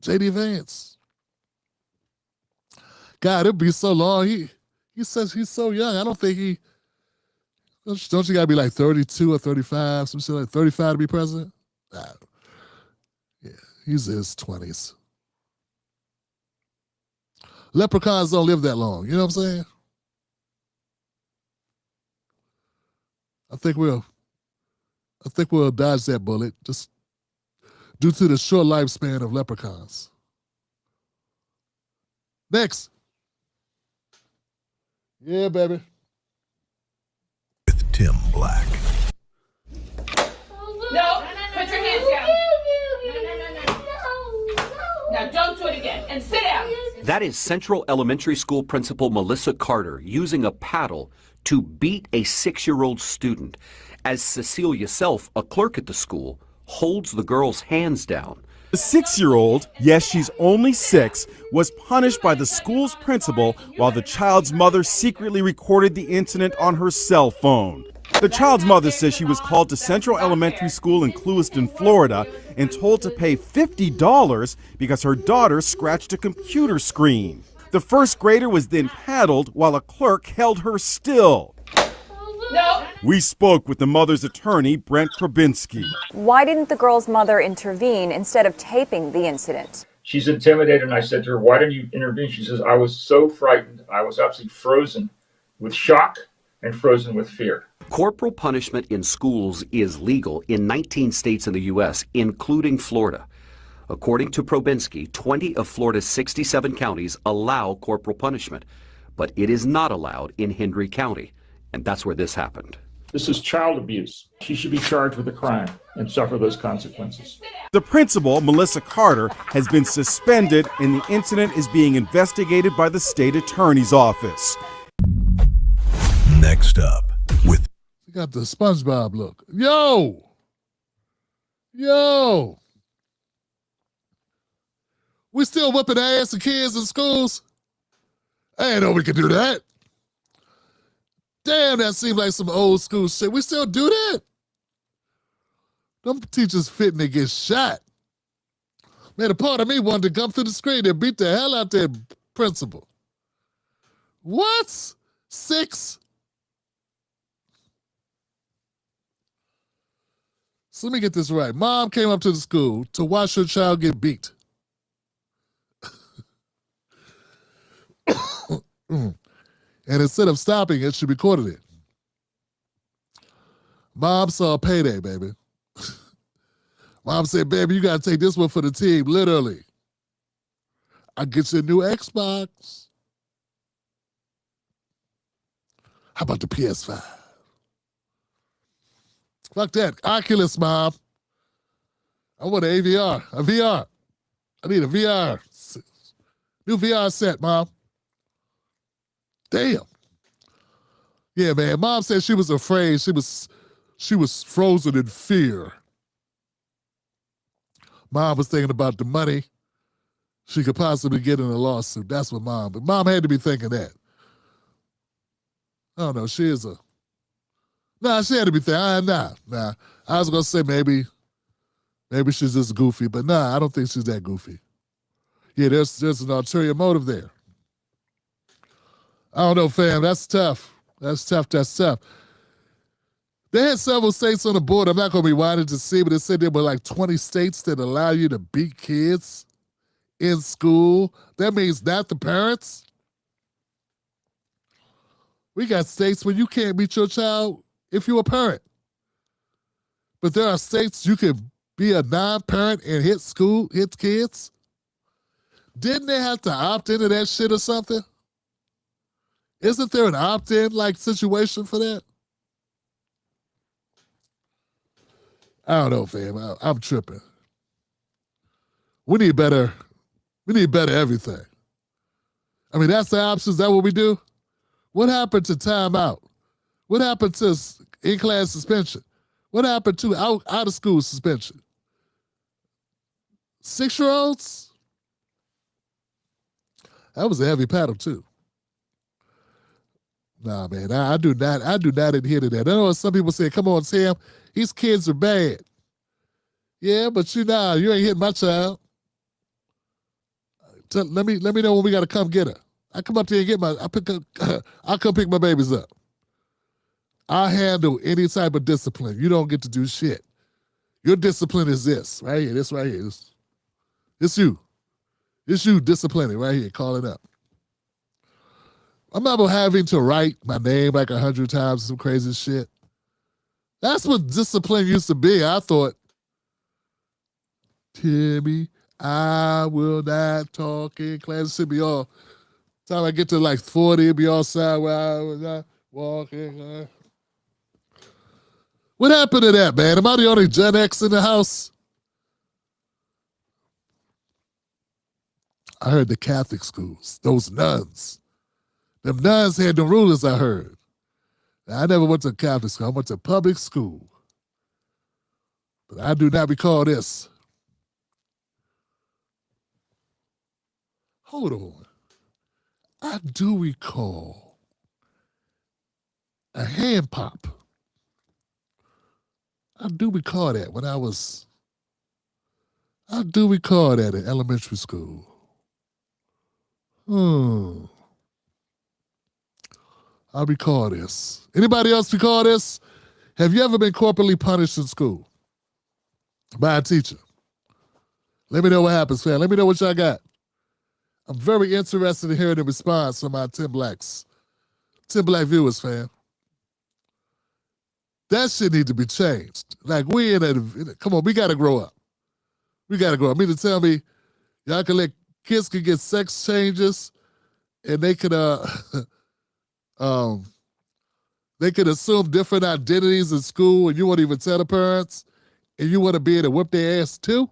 J.D. Vance? God, it'd be so long. He says he's so young. I don't think he... Don't you got to be like 32 or 35, some shit like 35 to be president? Yeah, he's in his 20s. Leprechauns don't live that long. You know what I'm saying? I think we'll dodge that bullet just due to the short lifespan of leprechauns. Next. Yeah, baby. With Tim Black. No, put your hands down. Now don't do it again, and sit down. That is Central Elementary School Principal Melissa Carter using a paddle to beat a 6-year-old student as Cecilia Self, a clerk at the school, holds the girl's hands down. The 6-year-old, yes, she's only 6, was punished by the school's principal while the child's mother secretly recorded the incident on her cell phone. The child's mother says she was called to Central Elementary School in Clewiston, Florida, and told to pay $50 because her daughter scratched a computer screen. The first grader was then paddled while a clerk held her still. No. We spoke with the mother's attorney, Brent Probinski. Why didn't the girl's mother intervene instead of taping the incident? She's intimidated, and I said to her, why didn't you intervene? She says, I was so frightened. I was absolutely frozen with shock and frozen with fear. Corporal punishment in schools is legal in 19 states in the U.S., including Florida. According to Probinski, 20 of Florida's 67 counties allow corporal punishment, but it is not allowed in Hendry County, and that's where this happened. This is child abuse. She should be charged with a crime and suffer those consequences. The principal, Melissa Carter, has been suspended, and the incident is being investigated by the state attorney's office. Next up, with... You got the SpongeBob look. Yo! We still whipping ass of kids in schools? I didn't know we could do that. Damn, that seemed like some old school shit. We still do that? Them teachers fitting to get shot. Man, a part of me wanted to come through the screen and beat the hell out that principal. What? 6? So let me get this right. Mom came up to the school to watch her child get beat. And instead of stopping it, she recorded it. Mom saw payday, baby. Mom said, baby, you got to take this one for the team, literally. I get you a new Xbox. How about the PS5? Fuck that. Oculus, Mom. I want an AVR, a VR. I need a VR. New VR set, Mom. Damn. Yeah, man. Mom said she was afraid. She was frozen in fear. Mom was thinking about the money she could possibly get in a lawsuit. That's what but Mom had to be thinking that. I don't know. She is she had to be thinking, nah. I was going to say maybe she's just goofy, but nah, I don't think she's that goofy. Yeah, there's an ulterior motive there. I don't know, fam. That's tough. That's tough. They had several states on the board. I'm not going to be wanting to see, but they said there were like 20 states that allow you to beat kids in school. That means not the parents. We got states where you can't beat your child if you're a parent. But there are states you can be a non-parent and hit kids. Didn't they have to opt into that shit or something? Isn't there an opt-in like situation for that? I don't know, fam. I'm tripping. We need better everything. I mean, that's the options. Is that what we do? What happened to timeout? What happened to in-class suspension? What happened to out-of-school suspension? 6-year-olds? That was a heavy paddle, too. Nah, man, I do not adhere to that. I know some people say, come on, Sam, these kids are bad. Yeah, but you ain't hitting my child. Let me know when we got to come get her. I come up there and get I'll come pick my babies up. I'll handle any type of discipline. You don't get to do shit. Your discipline is this, right here. This right here. It's you. It's you disciplining right here. Call it up. I'm not having to write my name like 100 times, some crazy shit. That's what discipline used to be. I thought, Timmy, I will not talk in class. It should be all. Time I get to like 40, it'll be all sideways. I was not walking. What happened to that, man? Am I the only Gen X in the house? I heard the Catholic schools, those nuns. Them nuns had the rulers, I heard. Now, I never went to Catholic school. I went to public school. But I do not recall this. Hold on. I do recall a hand pop. I do recall that I do recall that in elementary school. I recall this. Anybody else recall this? Have you ever been corporally punished in school by a teacher? Let me know what happens, fam. Let me know what y'all got. I'm very interested in hearing the response from my Tim Black viewers, fam. That shit need to be changed. Like, come on, we got to grow up. We got to grow up. I mean, to tell me, y'all can kids can get sex changes and they could, they could assume different identities in school and you won't even tell the parents and you want to be able to whip their ass too?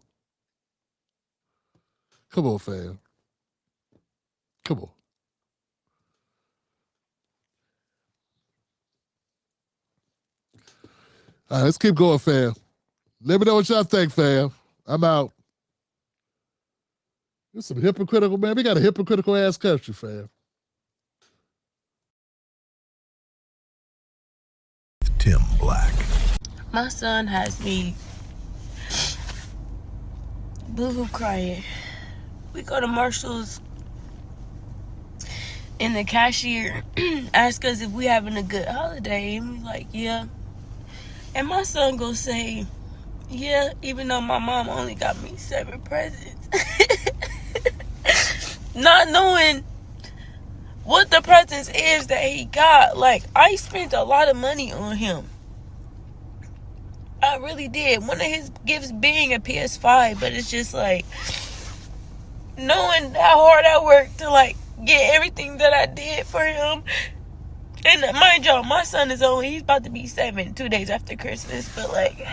Come on, fam. Come on. All right, let's keep going, fam. Let me know what y'all think, fam. I'm out. There's some hypocritical, man. We got a hypocritical ass country, fam. Tim Black. My son has me boo-hoo crying. We go to Marshall's and the cashier asks us if we having a good holiday. And we like, yeah. And my son go say, yeah, even though my mom only got me 7 presents. Not knowing what the presents is that he got. Like, I spent a lot of money on him. I really did. One of his gifts being a PS5, but it's just like, knowing how hard I worked to like get everything that I did for him, And mind y'all, my son he's about to be 7 2 days after Christmas, but like,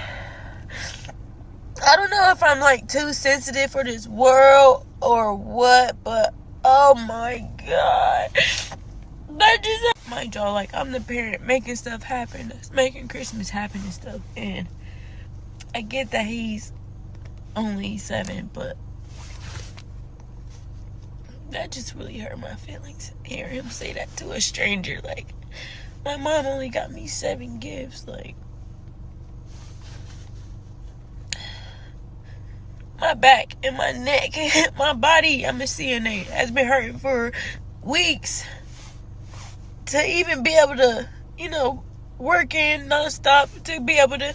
I don't know if I'm like too sensitive for this world or what, but oh my God. That just, mind y'all, like, I'm the parent making stuff happen, that's making Christmas happen and stuff, and I get that he's only 7, but that just really hurt my feelings. Hear him say that to a stranger, like, my mom only got me 7 gifts, like, my back and my neck, my body, I'm a CNA, has been hurting for weeks to even be able to, work in nonstop, to be able to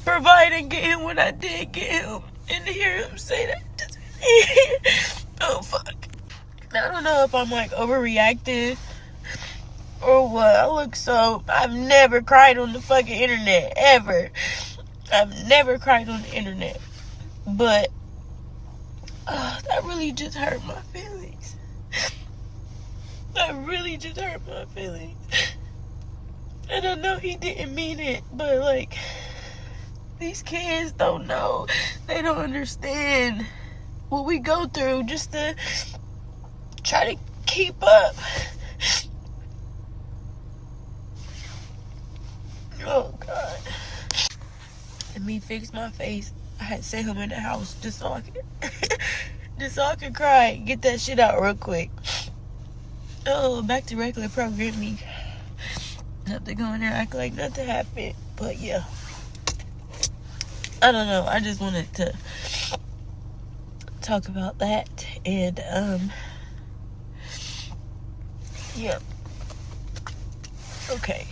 provide and get him what I did get him, and to hear him say that, just, oh fuck. I don't know if I'm like overreacting or what. I've never cried on the fucking internet, ever. I've never cried on the internet, but that really just hurt my feelings. That really just hurt my feelings. And I know he didn't mean it, but like, these kids don't know. They don't understand what we go through just to try to keep up. Oh God. Let me fix my face. I had sent him in the house just so I could cry, get that shit out real quick. Oh, back to regular programming. Have to go in there, act like nothing happened. But yeah, I don't know. I just wanted to talk about that, and yeah. Okay.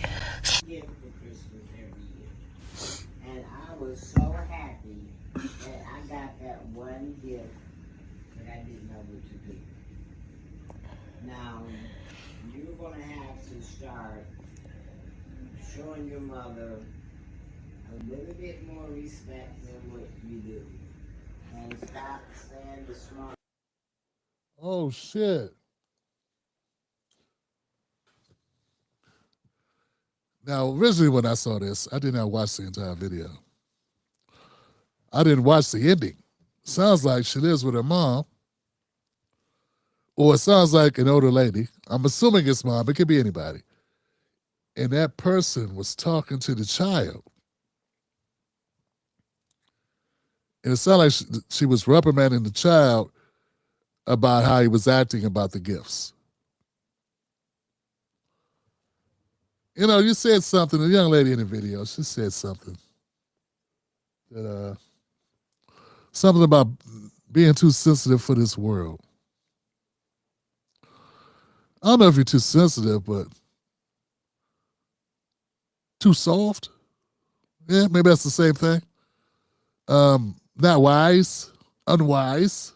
And I was so happy that I got that one gift that I didn't know what to do. Now, you're going to have to start showing your mother a little bit more respect than what you do. And stop saying the smart. Oh, shit. Now, originally when I saw this, I did not watch the entire video. I didn't watch the ending. Sounds like she lives with her mom. Or it sounds like an older lady. I'm assuming it's mom. It could be anybody. And that person was talking to the child. And it sounded like she was reprimanding the child about how he was acting about the gifts. You said something, the young lady in the video, she said something. That something about being too sensitive for this world. I don't know if you're too sensitive, but too soft? Yeah, maybe that's the same thing. Not wise, unwise.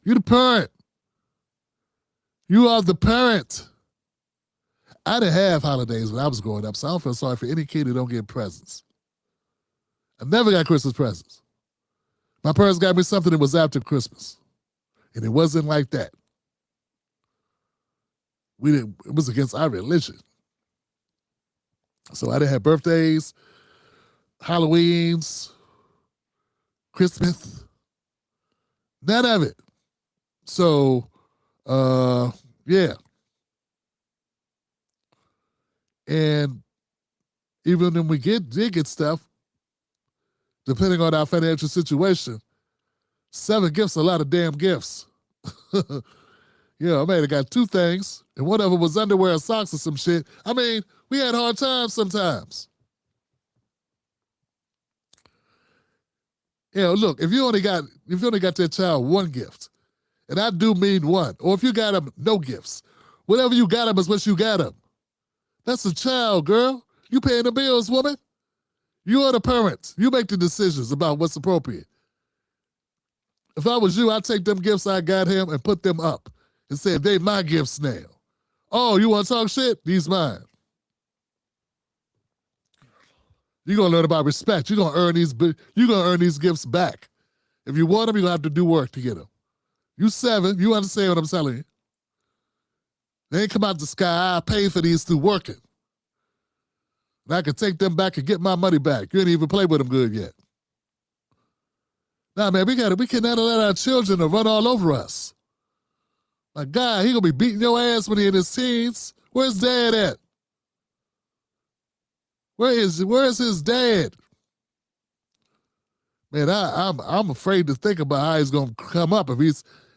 You're the parent. You are the parent. I didn't have holidays when I was growing up, so I don't feel sorry for any kid who don't get presents. I never got Christmas presents. My parents got me something that was after Christmas, and it wasn't like that. It was against our religion. So I didn't have birthdays, Halloweens, Christmas, none of it. So, yeah. And even when we did get stuff, depending on our financial situation, 7 gifts, a lot of damn gifts. Yeah, I may have got 2 things, and one of them was underwear or socks or some shit. I mean, we had hard times sometimes. Look, if you only got that child 1 gift, and I do mean 1, or if you got them no gifts, whatever you got them is what you got them. That's a child, girl. You paying the bills, woman. You are the parent. You make the decisions about what's appropriate. If I was you, I'd take them gifts I got him and put them up and say, they my gifts now. Oh, you want to talk shit? These mine. You're going to learn about respect. You're going to earn these gifts back. If you want them, you're going to have to do work to get them. You 7. You understand what I'm telling you. They ain't come out the sky. I paid for these through working. And I can take them back and get my money back. You ain't even play with them good yet. Nah, man, we cannot let our children run all over us. My God, he gonna be beating your ass when he in his teens. Where's dad at? Where is his dad? Man, I'm afraid to think about how he's gonna come up if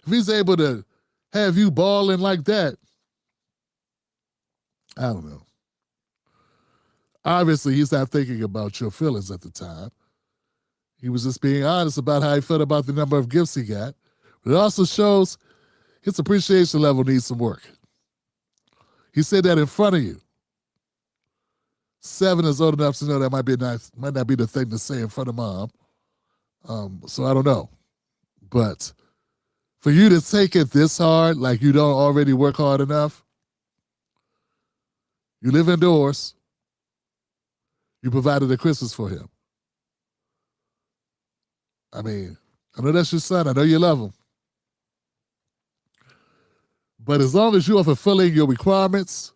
he's able to have you balling like that. I don't know. Obviously, he's not thinking about your feelings at the time. He was just being honest about how he felt about the number of gifts he got. But it also shows his appreciation level needs some work. He said that in front of you. 7 is old enough to know that might not be the thing to say in front of mom. So I don't know. But for you to take it this hard, like you don't already work hard enough, you live indoors, you provided a Christmas for him. I mean, I know that's your son. I know you love him. But as long as you are fulfilling your requirements,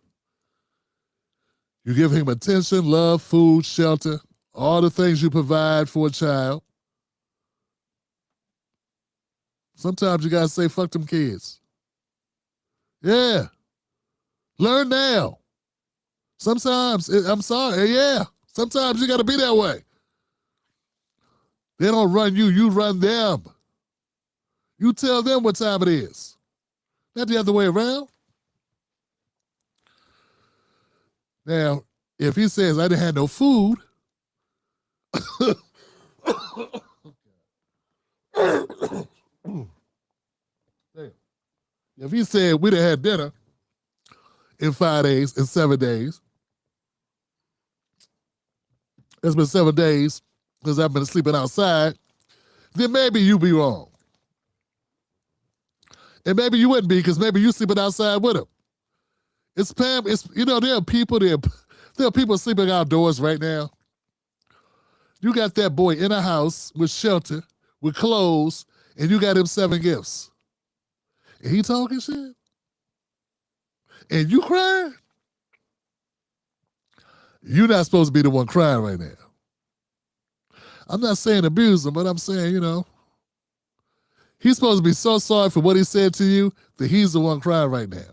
you give him attention, love, food, shelter, all the things you provide for a child. Sometimes you got to say, fuck them kids. Yeah. Learn now. Sometimes, I'm sorry, yeah. Sometimes you got to be that way. They don't run you, you run them. You tell them what time it is. Not the other way around. Now, if he says, I didn't have no food, if he said we done had dinner in 5 days, in 7 days, it's been 7 days because I've been sleeping outside, then maybe you be wrong. And maybe you wouldn't be because maybe you sleeping outside with him. It's Pam, there are people sleeping outdoors right now. You got that boy in a house with shelter, with clothes, and you got him 7 gifts. And he talking shit? And you crying? You're not supposed to be the one crying right now. I'm not saying abuse him, but I'm saying, he's supposed to be so sorry for what he said to you that he's the one crying right now.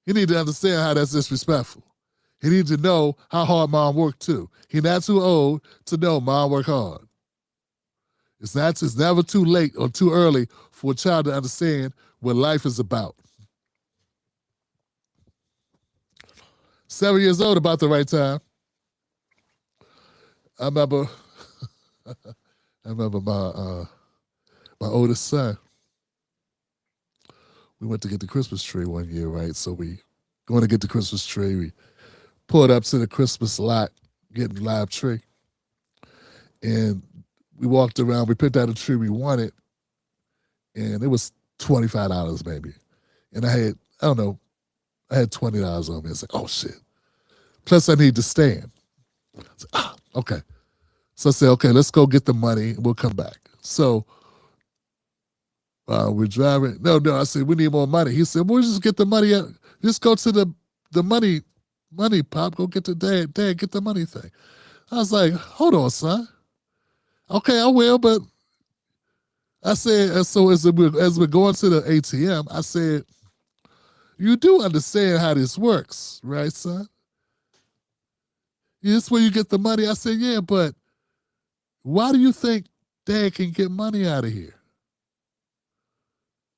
You need to understand how that's disrespectful. He needs to know how hard mom worked too. He's not too old to know mom worked hard. It's never too late or too early for a child to understand what life is about. 7 years old, about the right time. I remember my oldest son. We went to get the Christmas tree one year, right? So we going to get the Christmas tree. We pulled up to the Christmas lot, getting the live tree. And we walked around. We picked out a tree we wanted. And it was $25 maybe. And I had $20 on me. It's like, oh, shit. Plus, I need to stand. I said, okay. So I said, okay, let's go get the money. And we'll come back. So we're driving. No, I said, we need more money. He said, we'll just get the money. Just go to the money, Pop. Go get the dad, get the money thing. I was like, hold on, son. Okay, I will, but I said, so as we're going to the ATM, I said, you do understand how this works, right, son? This where you get the money. I said, yeah, but why do you think dad can get money out of here?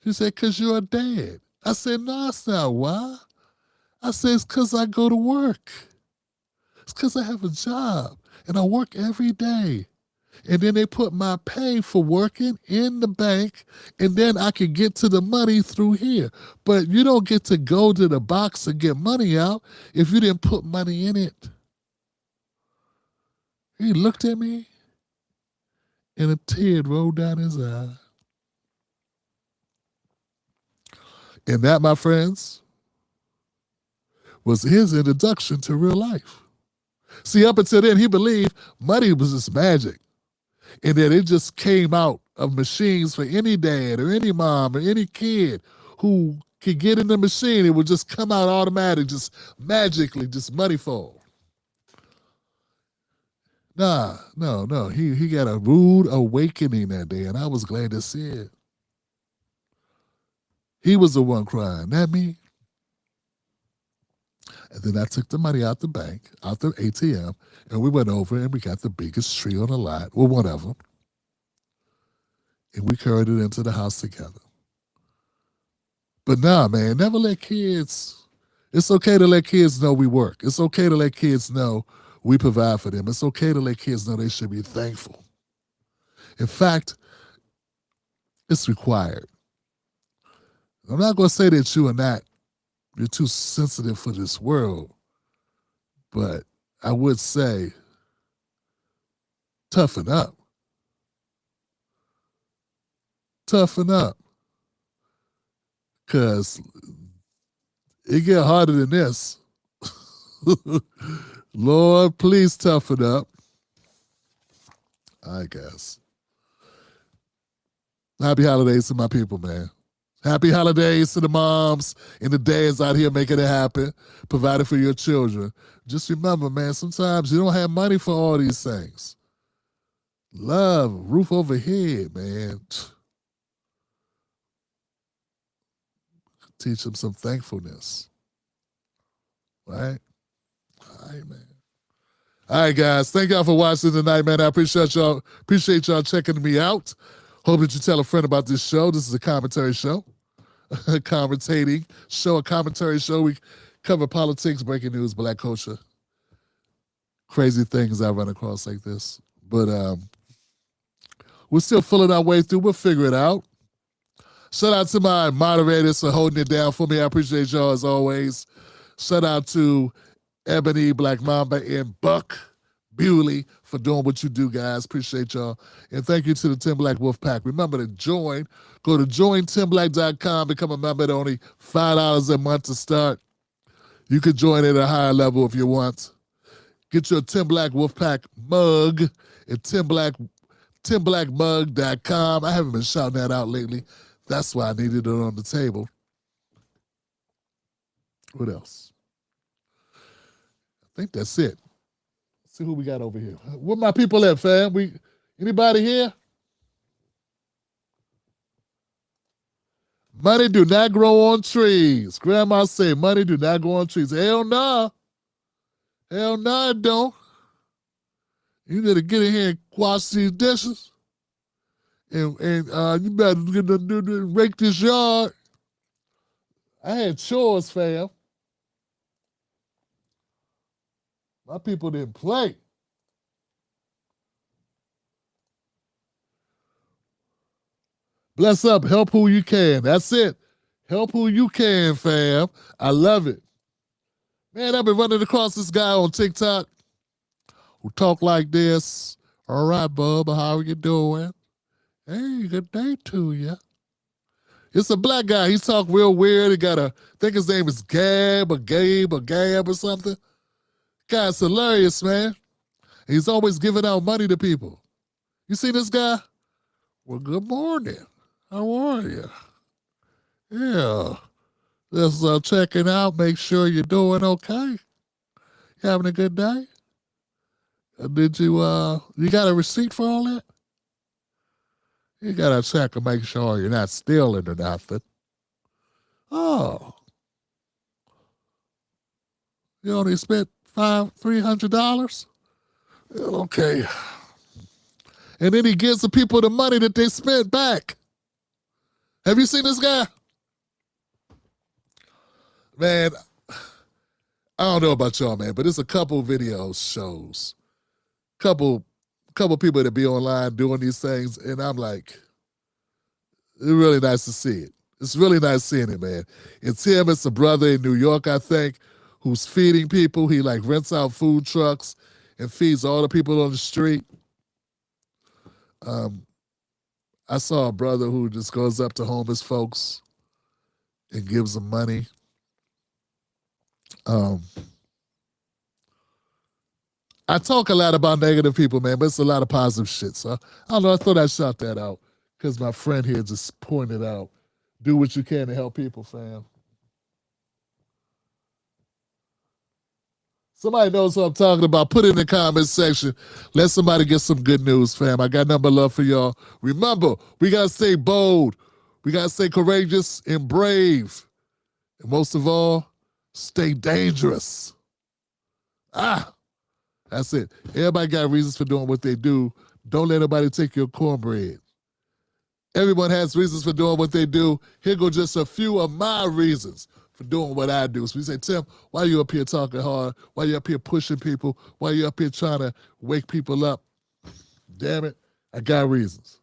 She said, because you're a dad. I said, no, that's not why. I said, it's because I go to work. It's because I have a job and I work every day. And then they put my pay for working in the bank, and then I can get to the money through here. But you don't get to go to the box and get money out if you didn't put money in it. He looked at me, and a tear rolled down his eye. And that, my friends, was his introduction to real life. See, up until then, he believed money was just magic. And that it just came out of machines for any dad or any mom or any kid who could get in the machine, it would just come out automatic, just magically, just moneyfold. No. He got a rude awakening that day, and I was glad to see it. He was the one crying, not me. And then I took the money out the bank, out the ATM, and we went over and we got the biggest tree on the lot, well, one of them. And we carried it into the house together. But nah, man, never let kids, it's okay to let kids know we work. It's okay to let kids know we provide for them. It's okay to let kids know they should be thankful. In fact, it's required. I'm not going to say that you're too sensitive for this world, but I would say toughen up. Toughen up. Because it get harder than this. Lord, please toughen up. I guess. Happy holidays to my people, man. Happy holidays to the moms and the dads out here making it happen, providing for your children. Just remember, man, sometimes you don't have money for all these things. Love, roof over head, man. Teach them some thankfulness. Right? All right, man. All right, guys. Thank y'all for watching tonight, man. I appreciate y'all checking me out. Hope that you tell a friend about this show. This is a commentary show. A commentary show. We cover politics, breaking news, black culture. Crazy things I run across like this. But we're still filling our way through. We'll figure it out. Shout out to my moderators for holding it down for me. I appreciate y'all as always. Shout out to Ebony, Black Mamba, and Buck Bewley for doing what you do, guys. Appreciate y'all. And thank you to the Tim Black Wolf Pack. Remember to join. Go to jointimblack.com. Become a member at only $5 a month to start. You could join at a higher level if you want. Get your Tim Black Wolf Pack mug at timblackmug.com. I haven't been shouting that out lately. That's why I needed it on the table. What else? I think that's it. Let's see who we got over here. Where my people at, fam? Anybody here? Money do not grow on trees. Grandma say money do not grow on trees. Hell no. Hell no, it don't. You need to get in here and wash these dishes. And you better rake this yard. I had chores, fam. My people didn't play. Bless up. Help who you can. That's it. Help who you can, fam. I love it. Man, I've been running across this guy on TikTok who talk like this. All right, bub, how are you doing? Hey, good day to you. It's a black guy. He talk real weird. He got I think his name is Gab or Gabe or Gab or something. Guy's hilarious, man. He's always giving out money to people. You see this guy? Well, good morning. How are you? Yeah. Just checking out. Make sure you're doing okay. You having a good day? Did you got a receipt for all that? You gotta check and make sure you're not stealing or nothing. Oh. You only spent $300? Okay. And then he gives the people the money that they spent back. Have you seen this guy? Man, I don't know about y'all, man, but there's a couple shows. Couple people that be online doing these things, and I'm like, it's really nice to see it. It's really nice seeing it, man. It's him, it's a brother in New York, I think, who's feeding people. He like rents out food trucks and feeds all the people on the street. I saw a brother who just goes up to homeless folks and gives them money. I talk a lot about negative people, man, but it's a lot of positive shit. So I don't know. I thought I'd shout that out because my friend here just pointed out do what you can to help people, fam. Somebody knows what I'm talking about. Put it in the comment section. Let somebody get some good news, fam. I got nothing but love for y'all. Remember, we got to stay bold. We got to stay courageous and brave. And most of all, stay dangerous. That's it. Everybody got reasons for doing what they do. Don't let nobody take your cornbread. Everyone has reasons for doing what they do. Here go just a few of my reasons for doing what I do. So you say, Tim, why you up here talking hard? Why you up here pushing people? Why you up here trying to wake people up? Damn it, I got reasons.